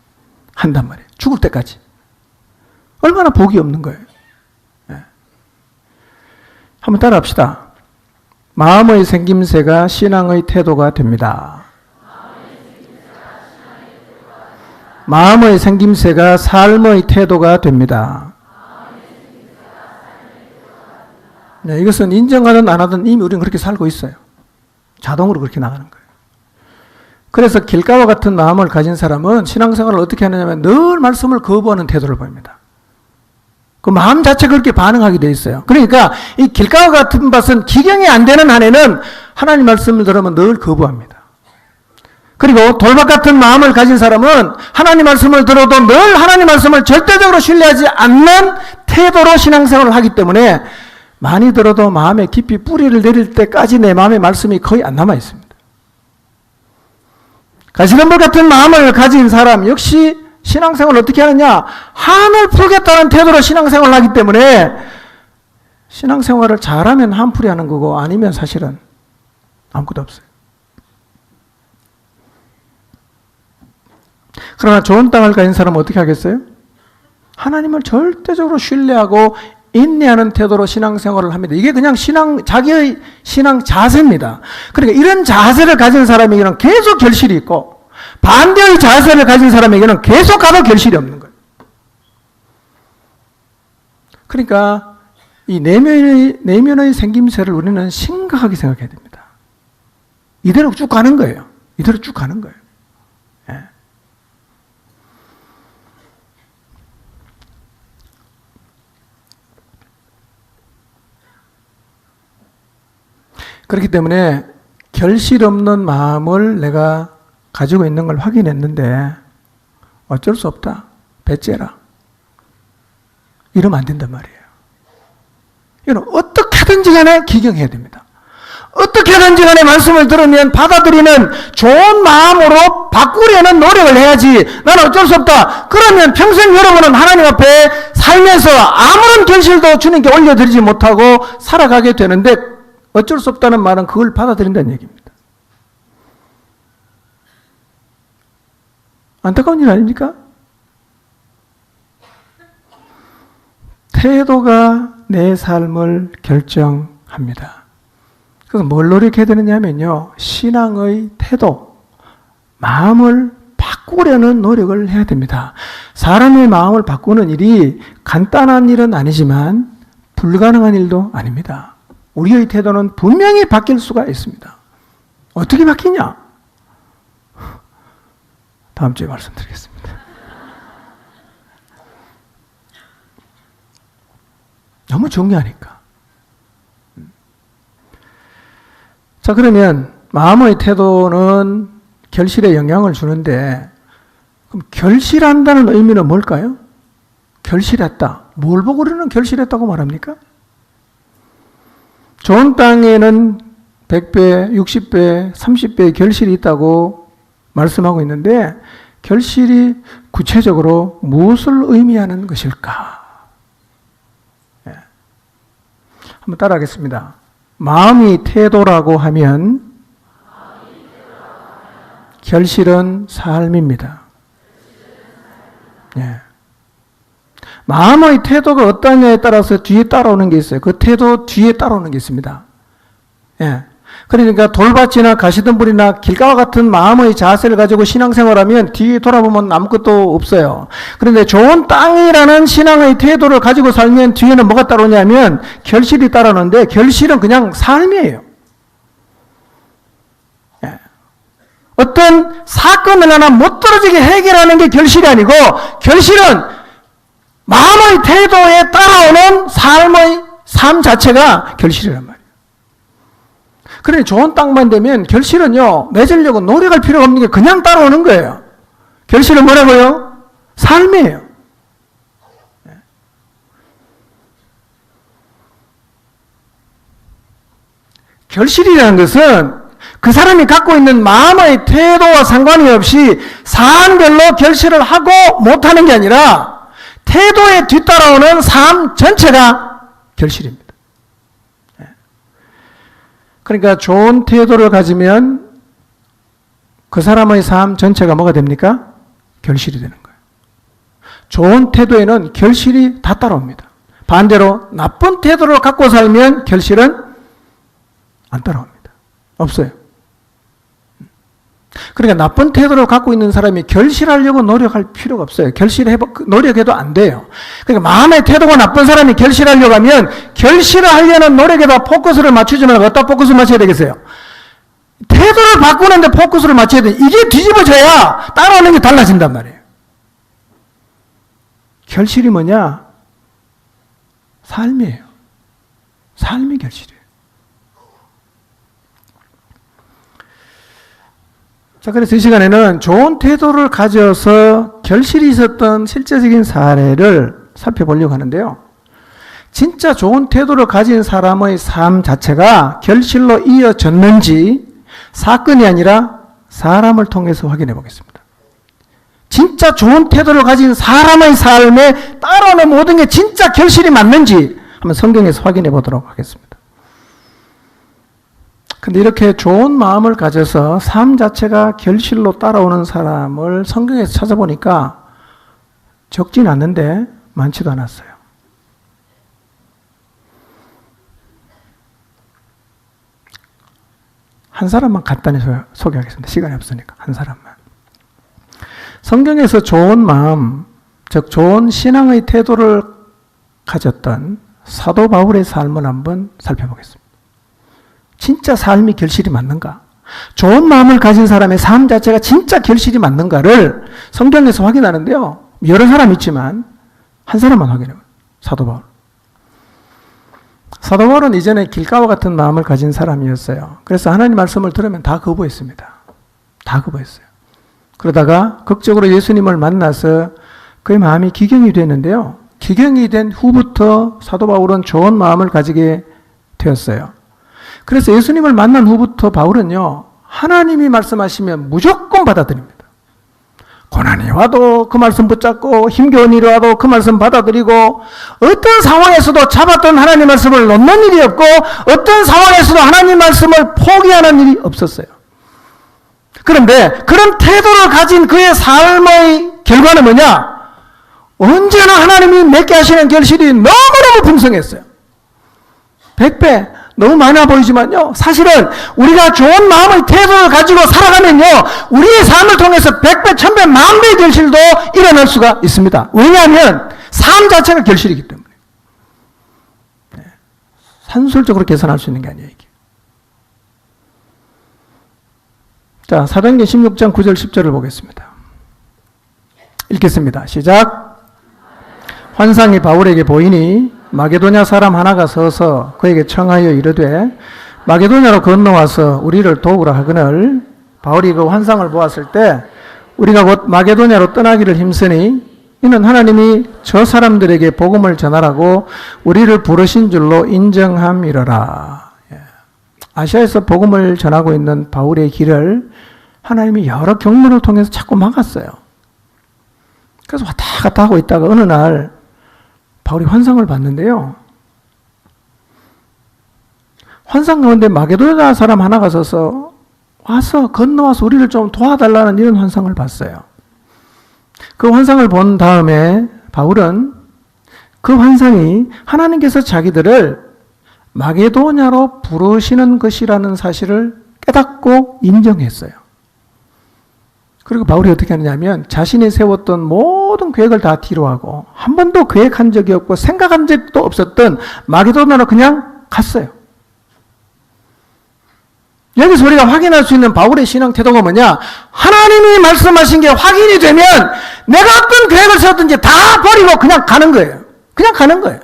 한단 말이에요. 죽을 때까지. 얼마나 복이 없는 거예요. 예. 한번 따라합시다. 마음의 생김새가 신앙의 태도가 됩니다. 마음의 생김새가 삶의 태도가 됩니다. 네, 이것은 인정하든 안 하든 이미 우리는 그렇게 살고 있어요. 자동으로 그렇게 나가는 거예요. 그래서 길가와 같은 마음을 가진 사람은 신앙생활을 어떻게 하느냐면 늘 말씀을 거부하는 태도를 보입니다. 그 마음 자체가 그렇게 반응하게 돼 있어요. 그러니까 이 길가와 같은 밭은 기경이 안 되는 한에는 하나님 말씀을 들으면 늘 거부합니다. 그리고 돌박 같은 마음을 가진 사람은 하나님 말씀을 들어도 늘 하나님 말씀을 절대적으로 신뢰하지 않는 태도로 신앙생활을 하기 때문에 많이 들어도 마음에 깊이 뿌리를 내릴 때까지 내 마음의 말씀이 거의 안 남아 있습니다. 가시덤불 같은 마음을 가진 사람 역시 신앙생활을 어떻게 하느냐? 한을 풀겠다는 태도로 신앙생활을 하기 때문에 신앙생활을 잘하면 한풀이 하는 거고 아니면 사실은 아무것도 없어요. 그러나 좋은 땅을 가진 사람은 어떻게 하겠어요? 하나님을 절대적으로 신뢰하고 인내하는 태도로 신앙생활을 합니다. 이게 그냥 자기의 신앙 자세입니다. 그러니까 이런 자세를 가진 사람에게는 계속 결실이 있고 반대의 자세를 가진 사람에게는 계속 가도 결실이 없는 거예요. 그러니까 이 내면의 생김새를 우리는 심각하게 생각해야 됩니다. 이대로 쭉 가는 거예요. 이대로 쭉 가는 거예요. 예. 그렇기 때문에 결실 없는 마음을 내가 가지고 있는 걸 확인했는데 어쩔 수 없다. 배째라. 이러면 안 된단 말이에요. 이건 어떻게든지 간에 기경해야 됩니다. 어떻게든지 간에 말씀을 들으면 받아들이는 좋은 마음으로 바꾸려는 노력을 해야지. 나는 어쩔 수 없다. 그러면 평생 여러분은 하나님 앞에 살면서 아무런 결실도 주님께 올려드리지 못하고 살아가게 되는데 어쩔 수 없다는 말은 그걸 받아들인다는 얘기입니다. 안타까운 일 아닙니까? 태도가 내 삶을 결정합니다. 그래서 뭘 노력해야 되느냐면요. 신앙의 태도, 마음을 바꾸려는 노력을 해야 됩니다. 사람의 마음을 바꾸는 일이 간단한 일은 아니지만 불가능한 일도 아닙니다. 우리의 태도는 분명히 바뀔 수가 있습니다. 어떻게 바뀌냐? 다음 주에 말씀드리겠습니다. 너무 중요하니까. 자, 그러면 마음의 태도는 결실에 영향을 주는데 그럼 결실한다는 의미는 뭘까요? 결실했다. 뭘 보고 우리는 결실했다고 말합니까? 좋은 땅에는 100배, 60배, 30배의 결실이 있다고 말씀하고 있는데 결실이 구체적으로 무엇을 의미하는 것일까? 네. 한번 따라하겠습니다. 마음이 태도라고 하면 결실은 삶입니다. 네. 마음의 태도가 어떠냐에 따라서 뒤에 따라오는 게 있어요. 그 태도 뒤에 따라오는 게 있습니다. 예. 그러니까 돌밭이나 가시덤불이나 길가와 같은 마음의 자세를 가지고 신앙생활하면 뒤에 돌아보면 아무것도 없어요. 그런데 좋은 땅이라는 신앙의 태도를 가지고 살면 뒤에는 뭐가 따라오냐면 결실이 따라오는데 결실은 그냥 삶이에요. 예. 어떤 사건을 하나 못 떨어지게 해결하는 게 결실이 아니고 결실은 마음의 태도에 따라오는 삶 자체가 결실이란 말이에요. 그러니 좋은 땅만 되면 결실은요, 맺으려고 노력할 필요가 없는 게 그냥 따라오는 거예요. 결실은 뭐라고요? 삶이에요. 결실이라는 것은 그 사람이 갖고 있는 마음의 태도와 상관이 없이 사안별로 결실을 하고 못하는 게 아니라 태도에 뒤따라오는 삶 전체가 결실입니다. 그러니까 좋은 태도를 가지면 그 사람의 삶 전체가 뭐가 됩니까? 결실이 되는 거예요. 좋은 태도에는 결실이 다 따라옵니다. 반대로 나쁜 태도를 갖고 살면 결실은 안 따라옵니다. 없어요. 그러니까 나쁜 태도를 갖고 있는 사람이 결실하려고 노력할 필요가 없어요. 노력해도 안 돼요. 그러니까 마음의 태도가 나쁜 사람이 결실하려고 하면 결실을 하려는 노력에다 포커스를 맞추지 말고 어디다 포커스를 맞춰야 되겠어요? 태도를 바꾸는데 포커스를 맞춰야 돼. 이게 뒤집어져야 따라오는 게 달라진단 말이에요. 결실이 뭐냐? 삶이에요. 삶이 결실이에요. 자, 그래서 이 시간에는 좋은 태도를 가져서 결실이 있었던 실제적인 사례를 살펴보려고 하는데요. 진짜 좋은 태도를 가진 사람의 삶 자체가 결실로 이어졌는지 사건이 아니라 사람을 통해서 확인해 보겠습니다. 진짜 좋은 태도를 가진 사람의 삶에 따라오는 모든 게 진짜 결실이 맞는지 한번 성경에서 확인해 보도록 하겠습니다. 근데 이렇게 좋은 마음을 가져서 삶 자체가 결실로 따라오는 사람을 성경에서 찾아보니까 적진 않는데 많지도 않았어요. 한 사람만 간단히 소개하겠습니다. 시간이 없으니까 한 사람만. 성경에서 좋은 마음, 즉 좋은 신앙의 태도를 가졌던 사도 바울의 삶을 한번 살펴보겠습니다. 진짜 삶이 결실이 맞는가? 좋은 마음을 가진 사람의 삶 자체가 진짜 결실이 맞는가를 성경에서 확인하는데요. 여러 사람 있지만 한 사람만 확인해요. 사도 바울. 사도 바울은 이전에 길가와 같은 마음을 가진 사람이었어요. 그래서 하나님 말씀을 들으면 다 거부했습니다. 다 거부했어요. 그러다가 극적으로 예수님을 만나서 그의 마음이 기경이 됐는데요. 기경이 된 후부터 사도 바울은 좋은 마음을 가지게 되었어요. 그래서 예수님을 만난 후부터 바울은요, 하나님이 말씀하시면 무조건 받아들입니다. 고난이 와도 그 말씀 붙잡고 힘겨운 일이 와도 그 말씀 받아들이고 어떤 상황에서도 잡았던 하나님 말씀을 놓는 일이 없고 어떤 상황에서도 하나님 말씀을 포기하는 일이 없었어요. 그런데 그런 태도를 가진 그의 삶의 결과는 뭐냐? 언제나 하나님이 맺게 하시는 결실이 너무너무 풍성했어요. 100배 너무 많아 보이지만요, 사실은 우리가 좋은 마음의 태도를 가지고 살아가면요, 우리의 삶을 통해서 100배, 1000배, 만배의 결실도 일어날 수가 있습니다. 왜냐하면 삶 자체가 결실이기 때문에. 산술적으로 계산할 수 있는 게 아니에요, 이게. 자, 사도행전 16장 9절 10절을 보겠습니다. 읽겠습니다. 시작. 환상이 바울에게 보이니 마게도냐 사람 하나가 서서 그에게 청하여 이르되 마게도냐로 건너와서 우리를 도우라 하거늘 바울이 그 환상을 보았을 때 우리가 곧 마게도냐로 떠나기를 힘쓰니 이는 하나님이 저 사람들에게 복음을 전하라고 우리를 부르신 줄로 인정함이러라. 아시아에서 복음을 전하고 있는 바울의 길을 하나님이 여러 경로를 통해서 자꾸 막았어요. 그래서 왔다 갔다 하고 있다가 어느 날 바울이 환상을 봤는데요. 환상 가운데 마게도냐 사람 하나가 서서 건너와서 우리를 좀 도와달라는 이런 환상을 봤어요. 그 환상을 본 다음에 바울은 그 환상이 하나님께서 자기들을 마게도냐로 부르시는 것이라는 사실을 깨닫고 인정했어요. 그리고 바울이 어떻게 하느냐면 자신이 세웠던 모든 계획을 다 뒤로하고 한 번도 계획한 적이 없고 생각한 적도 없었던 마게도냐로 그냥 갔어요. 여기서 우리가 확인할 수 있는 바울의 신앙 태도가 뭐냐? 하나님이 말씀하신 게 확인이 되면 내가 어떤 계획을 세웠든지 다 버리고 그냥 가는 거예요. 그냥 가는 거예요.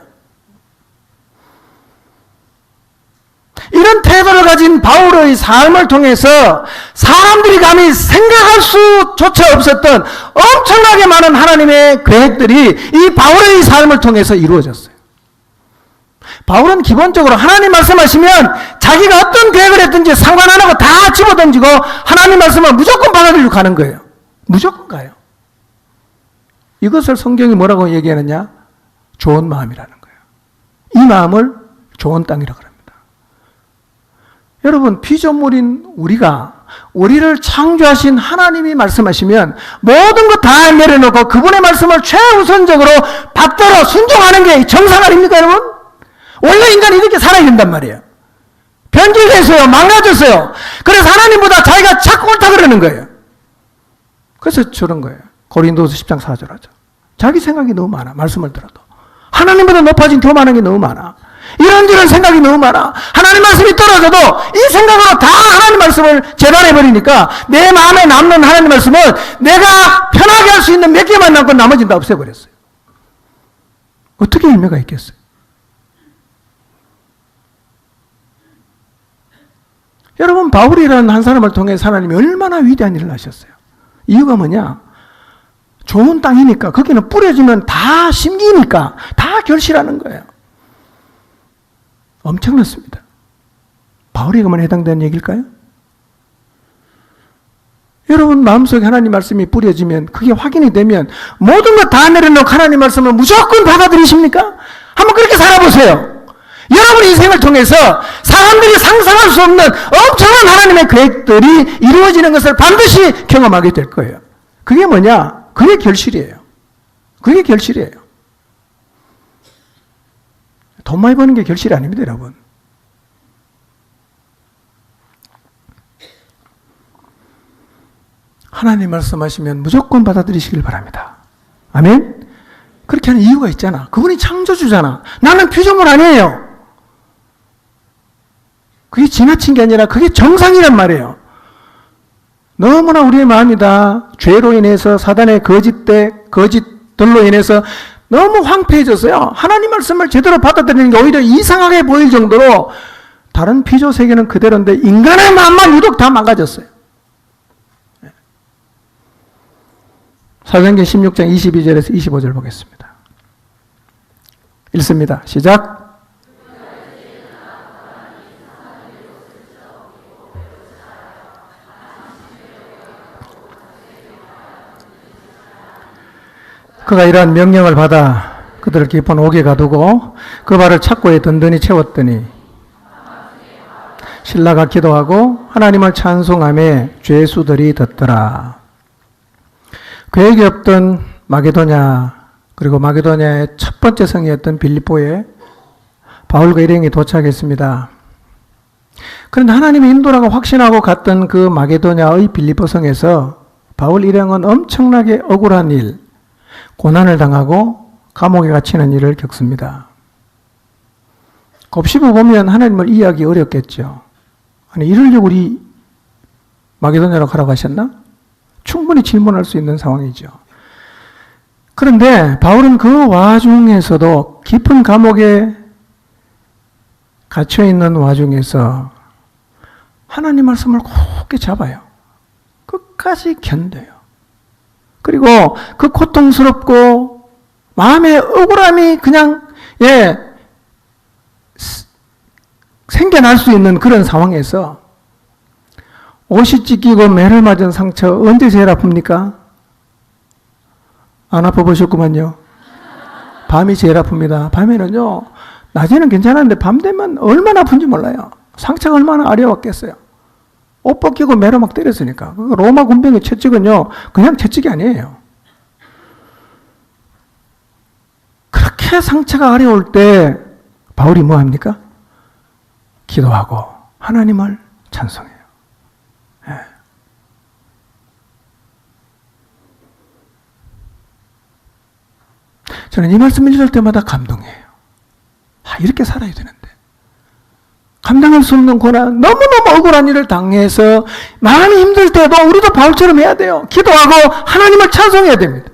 이런 태도를 가진 바울의 삶을 통해서 사람들이 감히 생각할 수조차 없었던 엄청나게 많은 하나님의 계획들이 이 바울의 삶을 통해서 이루어졌어요. 바울은 기본적으로 하나님 말씀하시면 자기가 어떤 계획을 했든지 상관 안 하고 다 집어던지고 하나님 말씀을 무조건 받아들이고 가는 거예요. 무조건 가요. 이것을 성경이 뭐라고 얘기하느냐? 좋은 마음이라는 거예요. 이 마음을 좋은 땅이라고 합니다. 여러분, 피조물인 우리를 창조하신 하나님이 말씀하시면 모든 것 다 내려놓고 그분의 말씀을 최우선적으로 받들어 순종하는 게 정상 아닙니까, 여러분? 원래 인간이 이렇게 살아야 된단 말이에요. 변질됐어요. 망가졌어요. 그래서 하나님보다 자기가 자꾸 옳다 그러는 거예요. 그래서 저런 거예요. 고린도서 10장 4절 하죠. 자기 생각이 너무 많아. 말씀을 들어도. 하나님보다 높아진 교만한 게 너무 많아. 이런저런 생각이 너무 많아. 하나님 말씀이 떨어져도 이 생각으로 다 하나님 말씀을 재단해버리니까 내 마음에 남는 하나님 말씀은 내가 편하게 할 수 있는 몇 개만 남고 나머지는 다 없애버렸어요. 어떻게 열매가 있겠어요? 여러분, 바울이라는 한 사람을 통해서 하나님이 얼마나 위대한 일을 하셨어요. 이유가 뭐냐? 좋은 땅이니까, 거기는 뿌려지면 다 심기니까 다 결실하는 거예요. 엄청났습니다. 바울에게만 해당되는 얘기일까요? 여러분 마음속에 하나님 말씀이 뿌려지면, 그게 확인이 되면 모든 것 다 내려놓고 하나님 말씀을 무조건 받아들이십니까? 한번 그렇게 살아보세요. 여러분 인생을 통해서 사람들이 상상할 수 없는 엄청난 하나님의 계획들이 이루어지는 것을 반드시 경험하게 될 거예요. 그게 뭐냐? 그게 결실이에요. 그게 결실이에요. 돈 많이 버는 게 결실이 아닙니다, 여러분. 하나님 말씀하시면 무조건 받아들이시길 바랍니다. 아멘? 그렇게 하는 이유가 있잖아. 그분이 창조주잖아. 나는 피조물 아니에요. 그게 지나친 게 아니라 그게 정상이란 말이에요. 너무나 우리의 마음이 다 죄로 인해서 사단의 거짓들로 인해서 너무 황폐해졌어요. 하나님 말씀을 제대로 받아들이는 게 오히려 이상하게 보일 정도로 다른 피조 세계는 그대로인데 인간의 마음만 유독 다 망가졌어요. 사도행전 16장 22절에서 25절 보겠습니다. 읽습니다. 시작. 그가 이러한 명령을 받아 그들을 깊은 옥에 가두고 그 발을 착고에 든든히 채웠더니 신라가 기도하고 하나님을 찬송하며 죄수들이 듣더라. 계획이 없던 마게도냐, 그리고 마게도냐의 첫 번째 성이었던 빌립보에 바울과 일행이 도착했습니다. 그런데 하나님의 인도라고 확신하고 갔던 그 마게도냐의 빌립보 성에서 바울 일행은 엄청나게 억울한 일, 고난을 당하고 감옥에 갇히는 일을 겪습니다. 곱씹어 보면 하나님을 이해하기 어렵겠죠. 아니, 이러려고 우리 마게도냐로 가라고 하셨나? 충분히 질문할 수 있는 상황이죠. 그런데 바울은 그 와중에서도 깊은 감옥에 갇혀있는 와중에서 하나님 말씀을 굳게 잡아요. 끝까지 견뎌요. 그리고 그 고통스럽고 마음의 억울함이 그냥 생겨날 수 있는 그런 상황에서 옷이 찢기고 매를 맞은 상처 언제 제일 아픕니까? 안 아파 보셨구만요. 밤이 제일 아픕니다. 밤에는요, 낮에는 괜찮았는데 밤 되면 얼마나 아픈지 몰라요. 상처가 얼마나 아려웠겠어요. 옷 벗기고 매로 막 때렸으니까. 로마 군병의 채찍은요, 그냥 채찍이 아니에요. 그렇게 상처가 아려울 때 바울이 뭐 합니까? 기도하고 하나님을 찬송해요. 예. 저는 이 말씀을 읽을 때마다 감동해요. 이렇게 살아야 되는데. 감당할 수 없는 고난, 너무너무 억울한 일을 당해서 마음이 힘들 때도 우리도 바울처럼 해야 돼요. 기도하고 하나님을 찬송해야 됩니다.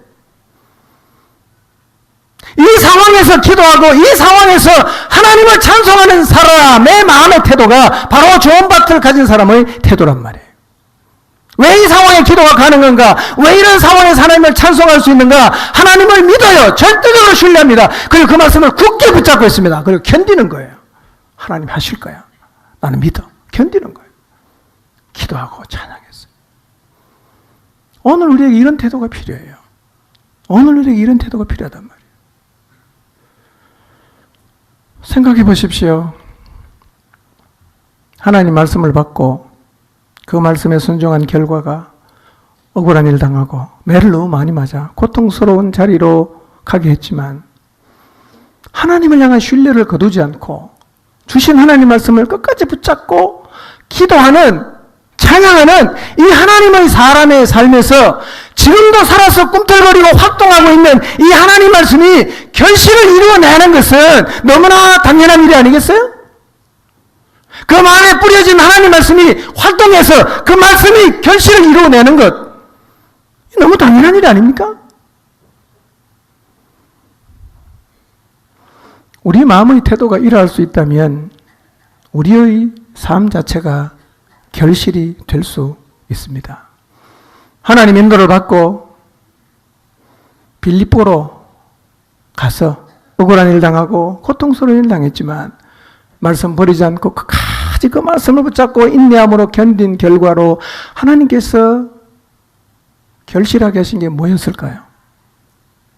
이 상황에서 기도하고 이 상황에서 하나님을 찬송하는 사람의 마음의 태도가 바로 좋은 밭을 가진 사람의 태도란 말이에요. 왜 이 상황에 기도가 가능한가? 왜 이런 상황에서 하나님을 찬송할 수 있는가? 하나님을 믿어요. 절대적으로 신뢰합니다. 그리고 그 말씀을 굳게 붙잡고 있습니다. 그리고 견디는 거예요. 하나님 하실 거야. 나는 믿어. 견디는 거예요. 기도하고 찬양했어요. 오늘 우리에게 이런 태도가 필요해요. 오늘 우리에게 이런 태도가 필요하단 말이에요. 생각해 보십시오. 하나님 말씀을 받고 그 말씀에 순종한 결과가 억울한 일 당하고 매를 너무 많이 맞아 고통스러운 자리로 가게 했지만 하나님을 향한 신뢰를 거두지 않고 주신 하나님 말씀을 끝까지 붙잡고 기도하는, 찬양하는 이 하나님의 사람의 삶에서 지금도 살아서 꿈틀거리고 활동하고 있는 이 하나님 말씀이 결실을 이루어내는 것은 너무나 당연한 일이 아니겠어요? 그 마음에 뿌려진 하나님 말씀이 활동해서 그 말씀이 결실을 이루어내는 것, 너무 당연한 일이 아닙니까? 우리 마음의 태도가 이러할 수 있다면 우리의 삶 자체가 결실이 될 수 있습니다. 하나님 인도를 받고 빌립보로 가서 억울한 일 당하고 고통스러운 일 당했지만 말씀 버리지 않고 끝까지 그 말씀을 붙잡고 인내함으로 견딘 결과로 하나님께서 결실하게 하신 게 뭐였을까요?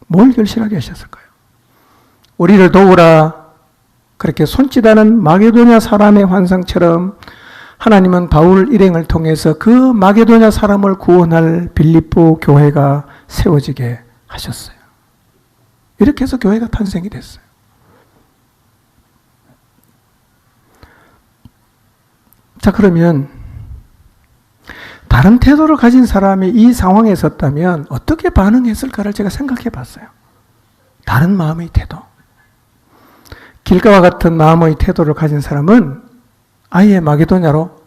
뭘 결실하게 하셨을까요? 우리를 도우라 그렇게 손짓하는 마게도냐 사람의 환상처럼 하나님은 바울 일행을 통해서 그 마게도냐 사람을 구원할 빌립보 교회가 세워지게 하셨어요. 이렇게 해서 교회가 탄생이 됐어요. 자, 그러면 다른 태도를 가진 사람이 이 상황에 섰다면 어떻게 반응했을까를 제가 생각해 봤어요. 다른 마음의 태도. 길가와 같은 마음의 태도를 가진 사람은 아예 마게도냐로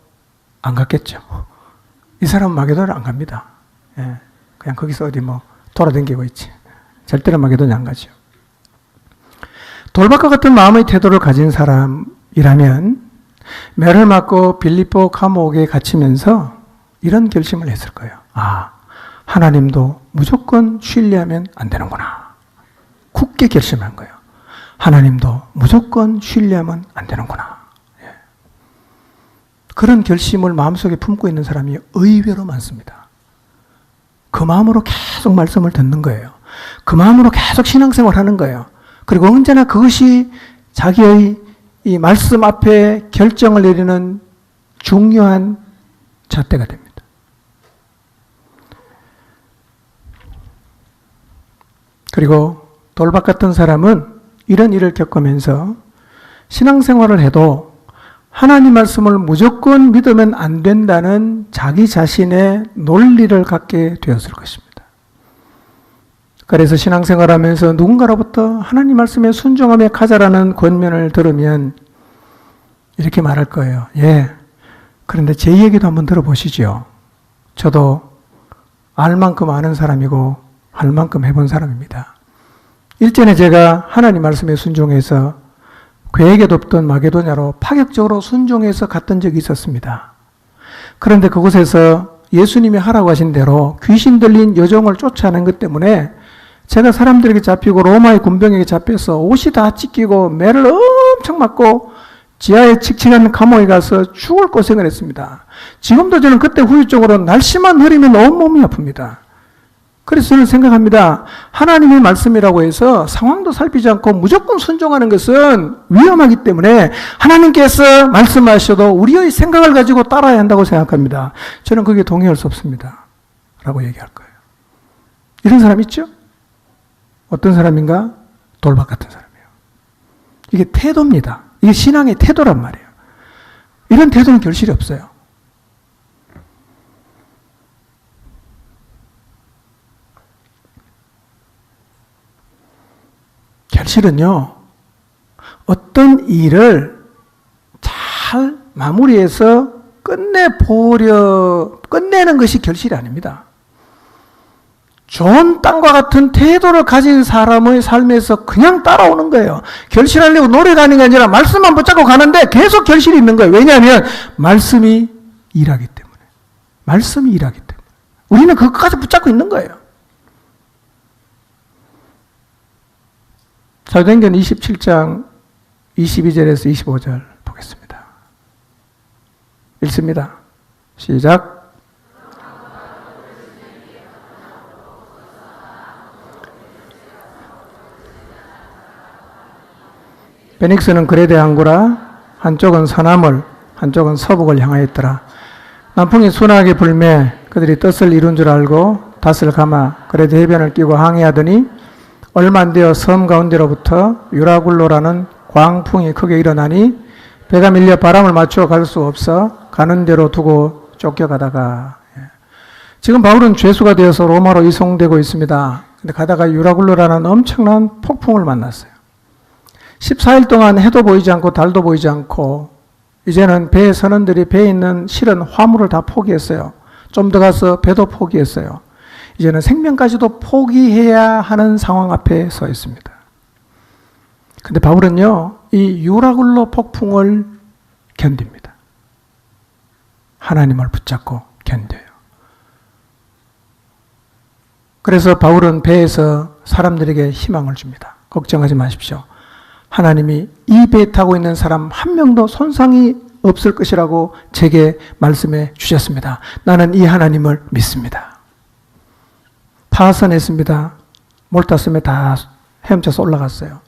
안 갔겠죠. 이 사람은 마게도냐로 안 갑니다. 예, 그냥 거기서 어디 돌아다니고 있지. 절대로 마게도냐 안 가죠. 돌박과 같은 마음의 태도를 가진 사람이라면 매를 맞고 빌립보 감옥에 갇히면서 이런 결심을 했을 거예요. 아, 하나님도 무조건 신뢰하면 안 되는구나. 굳게 결심한 거예요. 하나님도 무조건 신뢰하면 안 되는구나. 예. 그런 결심을 마음속에 품고 있는 사람이 의외로 많습니다. 그 마음으로 계속 말씀을 듣는 거예요. 그 마음으로 계속 신앙생활 하는 거예요. 그리고 언제나 그것이 자기의 이 말씀 앞에 결정을 내리는 중요한 잣대가 됩니다. 그리고 돌박 같은 사람은 이런 일을 겪으면서 신앙생활을 해도 하나님 말씀을 무조건 믿으면 안 된다는 자기 자신의 논리를 갖게 되었을 것입니다. 그래서 신앙생활하면서 누군가로부터 하나님 말씀에 순종하며 가자라는 권면을 들으면 이렇게 말할 거예요. 예, 그런데 제 얘기도 한번 들어보시죠. 저도 알 만큼 아는 사람이고 할 만큼 해본 사람입니다. 일전에 제가 하나님 말씀에 순종해서 계획에도 없던 마게도냐로 파격적으로 순종해서 갔던 적이 있었습니다. 그런데 그곳에서 예수님이 하라고 하신 대로 귀신 들린 여종을 쫓아내는 것 때문에 제가 사람들에게 잡히고 로마의 군병에게 잡혀서 옷이 다 찢기고 매를 엄청 맞고 지하에 칙칙한 감옥에 가서 죽을 고생을 했습니다. 지금도 저는 그때 후유증으로 날씨만 흐리면 온몸이 아픕니다. 그래서 저는 생각합니다. 하나님의 말씀이라고 해서 상황도 살피지 않고 무조건 순종하는 것은 위험하기 때문에 하나님께서 말씀하셔도 우리의 생각을 가지고 따라야 한다고 생각합니다. 저는 그게 동의할 수 없습니다. 라고 얘기할 거예요. 이런 사람 있죠? 어떤 사람인가? 돌박 같은 사람이에요. 이게 태도입니다. 이게 신앙의 태도란 말이에요. 이런 태도는 결실이 없어요. 결실은요, 어떤 일을 잘 마무리해서 끝내는 것이 결실이 아닙니다. 좋은 땅과 같은 태도를 가진 사람의 삶에서 그냥 따라오는 거예요. 결실하려고 노력하는 게 아니라 말씀만 붙잡고 가는데 계속 결실이 있는 거예요. 왜냐하면 말씀이 일하기 때문에. 말씀이 일하기 때문에. 우리는 그것까지 붙잡고 있는 거예요. 사도행전 27장 22절에서 25절 보겠습니다. 읽습니다. 시작. 베닉스는 그레데 항구라. 한쪽은 서남을, 한쪽은 서북을 향하였더라. 남풍이 순하게 불매 그들이 뜻을 이룬 줄 알고 닷을 감아 그레데 해변을 끼고 항해하더니 얼마 안 되어 섬 가운데로부터 유라굴로라는 광풍이 크게 일어나니 배가 밀려 바람을 맞추어 갈 수 없어 가는 대로 두고 쫓겨가다가, 지금 바울은 죄수가 되어서 로마로 이송되고 있습니다. 근데 가다가 유라굴로라는 엄청난 폭풍을 만났어요. 14일 동안 해도 보이지 않고 달도 보이지 않고 이제는 배 선원들이 배에 있는 실은 화물을 다 포기했어요. 좀 더 가서 배도 포기했어요. 이제는 생명까지도 포기해야 하는 상황 앞에 서 있습니다. 근데 바울은요, 이 유라굴로 폭풍을 견딥니다. 하나님을 붙잡고 견뎌요. 그래서 바울은 배에서 사람들에게 희망을 줍니다. 걱정하지 마십시오. 하나님이 이 배에 타고 있는 사람 한 명도 손상이 없을 것이라고 제게 말씀해 주셨습니다. 나는 이 하나님을 믿습니다. 파선했습니다. 몰타섬에 다 헤엄쳐서 올라갔어요.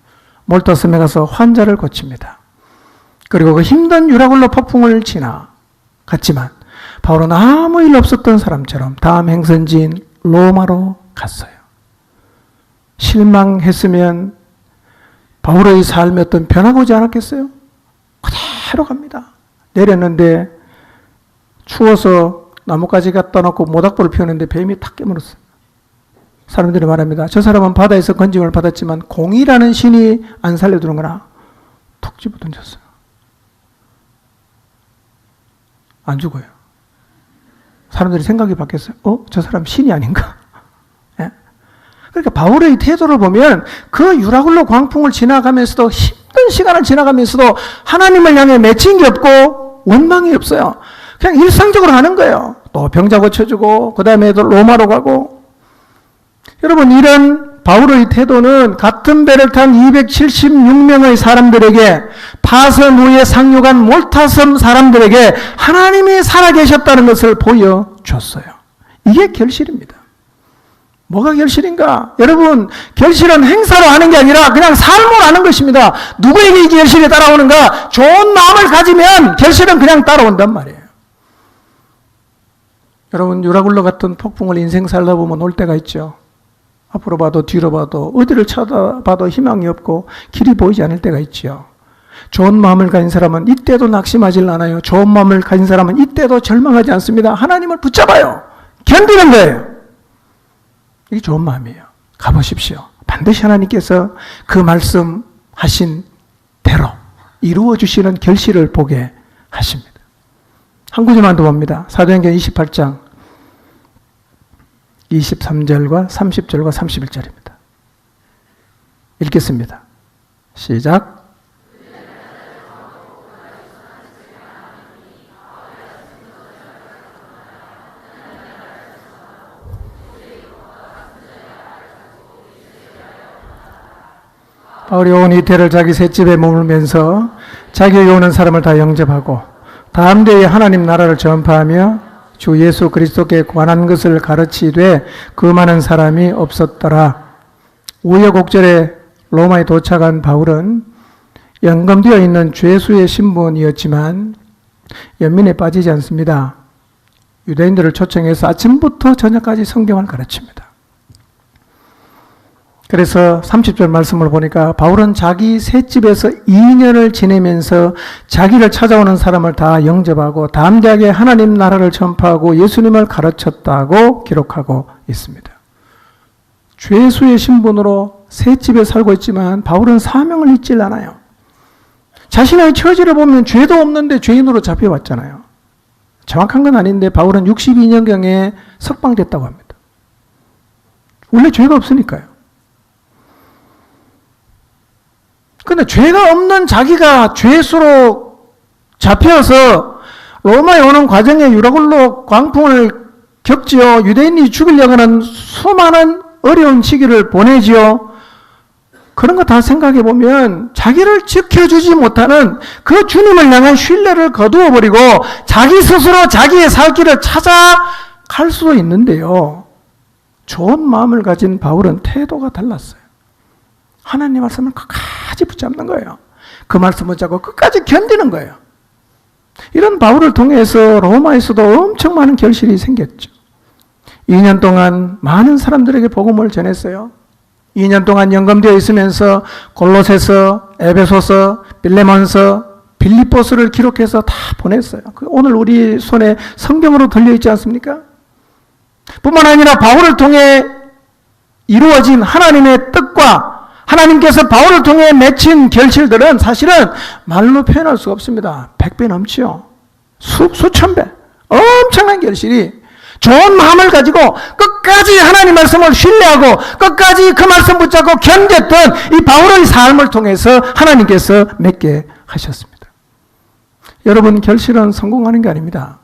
몰타섬에 가서 환자를 고칩니다. 그리고 그 힘든 유라굴로 폭풍을 지나갔지만 바울은 아무 일 없었던 사람처럼 다음 행선지인 로마로 갔어요. 실망했으면 바울의 삶에 어떤 변화가 오지 않았겠어요? 그대로 갑니다. 내렸는데 추워서 나뭇가지 갖다 놓고 모닥불을 피우는데 뱀이 탁 깨물었어요. 사람들이 말합니다. 저 사람은 바다에서 건짐을 받았지만 공이라는 신이 안 살려두는구나. 툭 집어 던졌어요. 안 죽어요. 사람들이 생각이 바뀌었어요. 저 사람 신이 아닌가? 예? 그러니까 바울의 태도를 보면 그 유라굴로 광풍을 지나가면서도 힘든 시간을 지나가면서도 하나님을 향해 맺힌 게 없고 원망이 없어요. 그냥 일상적으로 하는 거예요. 또 병자 고쳐주고 그 다음에 로마로 가고. 여러분, 이런 바울의 태도는 같은 배를 탄 276명의 사람들에게, 파선 후에 상륙한 몰타섬 사람들에게 하나님이 살아계셨다는 것을 보여줬어요. 이게 결실입니다. 뭐가 결실인가? 여러분, 결실은 행사로 하는 게 아니라 그냥 삶으로 하는 것입니다. 누구에게 이 결실이 따라오는가? 좋은 마음을 가지면 결실은 그냥 따라온단 말이에요. 여러분, 유라굴로 같은 폭풍을 인생 살다 보면 올 때가 있죠. 앞으로 봐도 뒤로 봐도 어디를 쳐다봐도 희망이 없고 길이 보이지 않을 때가 있죠. 좋은 마음을 가진 사람은 이때도 낙심하지 않아요. 좋은 마음을 가진 사람은 이때도 절망하지 않습니다. 하나님을 붙잡아요. 견디는 거예요. 이게 좋은 마음이에요. 가보십시오. 반드시 하나님께서 그 말씀하신 대로 이루어 주시는 결실을 보게 하십니다. 한 구절만 더 봅니다. 사도행전 28장 23절과 30절과 31절입니다. 읽겠습니다. 시작. 바울이 온 이태를 자기 셋집에 머물면서 자기에게 오는 사람을 다 영접하고 다음대에 하나님 나라를 전파하며 주 예수 그리스도께 관한 것을 가르치되 그 많은 사람이 없었더라. 우여곡절에 로마에 도착한 바울은 연금되어 있는 죄수의 신분이었지만 연민에 빠지지 않습니다. 유대인들을 초청해서 아침부터 저녁까지 성경을 가르칩니다. 그래서 30절 말씀을 보니까 바울은 자기 셋집에서 2년을 지내면서 자기를 찾아오는 사람을 다 영접하고 담대하게 하나님 나라를 전파하고 예수님을 가르쳤다고 기록하고 있습니다. 죄수의 신분으로 셋집에 살고 있지만 바울은 사명을 잊질 않아요. 자신의 처지를 보면 죄도 없는데 죄인으로 잡혀왔잖아요. 정확한 건 아닌데 바울은 62년경에 석방됐다고 합니다. 원래 죄가 없으니까요. 근데 죄가 없는 자기가 죄수로 잡혀서 로마에 오는 과정에 유라굴로 광풍을 겪지요. 유대인이 죽이려고 하는 수많은 어려운 시기를 보내지요. 그런 거 다 생각해 보면 자기를 지켜주지 못하는 그 주님을 향한 신뢰를 거두어 버리고 자기 스스로 자기의 살 길을 찾아갈 수도 있는데요. 좋은 마음을 가진 바울은 태도가 달랐어요. 하나님 말씀을 끝까지 붙잡는 거예요. 그 말씀 붙잡고 끝까지 견디는 거예요. 이런 바울을 통해서 로마에서도 엄청 많은 결실이 생겼죠. 2년 동안 많은 사람들에게 복음을 전했어요. 2년 동안 연금되어 있으면서 골로새서, 에베소서, 빌레몬서, 빌립보서를 기록해서 다 보냈어요. 오늘 우리 손에 성경으로 들려있지 않습니까? 뿐만 아니라 바울을 통해 이루어진 하나님의 뜻과 하나님께서 바울을 통해 맺힌 결실들은 사실은 말로 표현할 수가 없습니다. 100배 넘지요. 수천 배. 엄청난 결실이 좋은 마음을 가지고 끝까지 하나님 말씀을 신뢰하고 끝까지 그 말씀 붙잡고 견뎠던 이 바울의 삶을 통해서 하나님께서 맺게 하셨습니다. 여러분, 결실은 성공하는 게 아닙니다.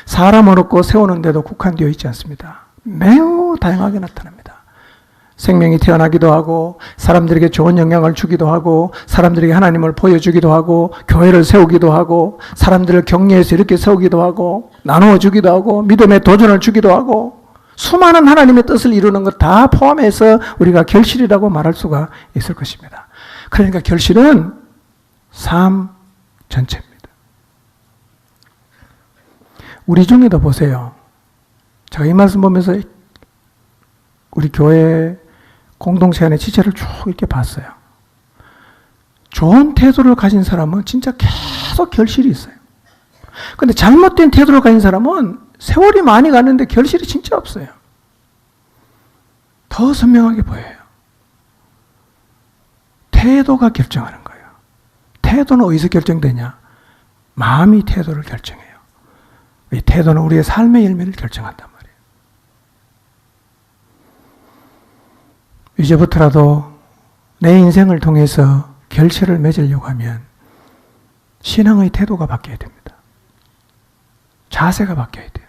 사람을 얻고 세우는 데도 국한되어 있지 않습니다. 매우 다양하게 나타납니다. 생명이 태어나기도 하고 사람들에게 좋은 영향을 주기도 하고 사람들에게 하나님을 보여주기도 하고 교회를 세우기도 하고 사람들을 격려해서 이렇게 세우기도 하고 나누어 주기도 하고 믿음의 도전을 주기도 하고 수많은 하나님의 뜻을 이루는 것 다 포함해서 우리가 결실이라고 말할 수가 있을 것입니다. 그러니까 결실은 삶 전체입니다. 우리 중에도 보세요. 제가 이 말씀 보면서 우리 교회 공동체 안의 지체를 쭉 이렇게 봤어요. 좋은 태도를 가진 사람은 진짜 계속 결실이 있어요. 근데 잘못된 태도를 가진 사람은 세월이 많이 갔는데 결실이 진짜 없어요. 더 선명하게 보여요. 태도가 결정하는 거예요. 태도는 어디서 결정되냐? 마음이 태도를 결정해요. 이 태도는 우리의 삶의 열매를 결정한단 말이에요. 이제부터라도 내 인생을 통해서 결실을 맺으려고 하면 신앙의 태도가 바뀌어야 됩니다. 자세가 바뀌어야 돼요.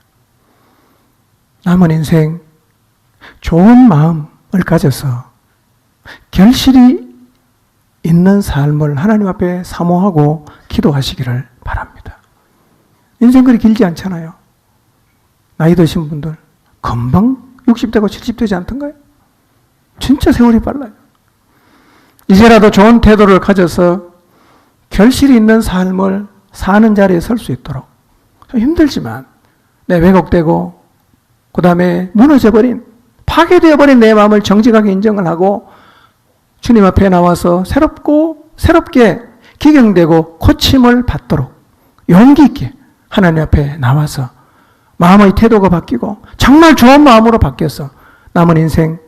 남은 인생 좋은 마음을 가져서 결실이 있는 삶을 하나님 앞에 사모하고 기도하시기를 바랍니다. 인생 그리 길지 않잖아요. 나이 드신 분들 금방 60되고 70되지 않던가요? 진짜 세월이 빨라요. 이제라도 좋은 태도를 가져서 결실이 있는 삶을 사는 자리에 설 수 있도록 좀 힘들지만 내 왜곡되고 그 다음에 무너져버린 파괴되어버린 내 마음을 정직하게 인정을 하고 주님 앞에 나와서 새롭게 기경되고 고침을 받도록 용기 있게 하나님 앞에 나와서 마음의 태도가 바뀌고 정말 좋은 마음으로 바뀌어서 남은 인생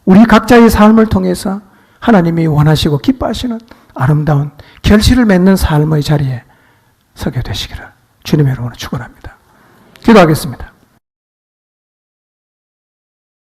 우리 각자의 삶을 통해서 하나님이 원하시고 기뻐하시는 아름다운 결실을 맺는 삶의 자리에 서게 되시기를 주님의 이름으로 축원합니다. 기도하겠습니다.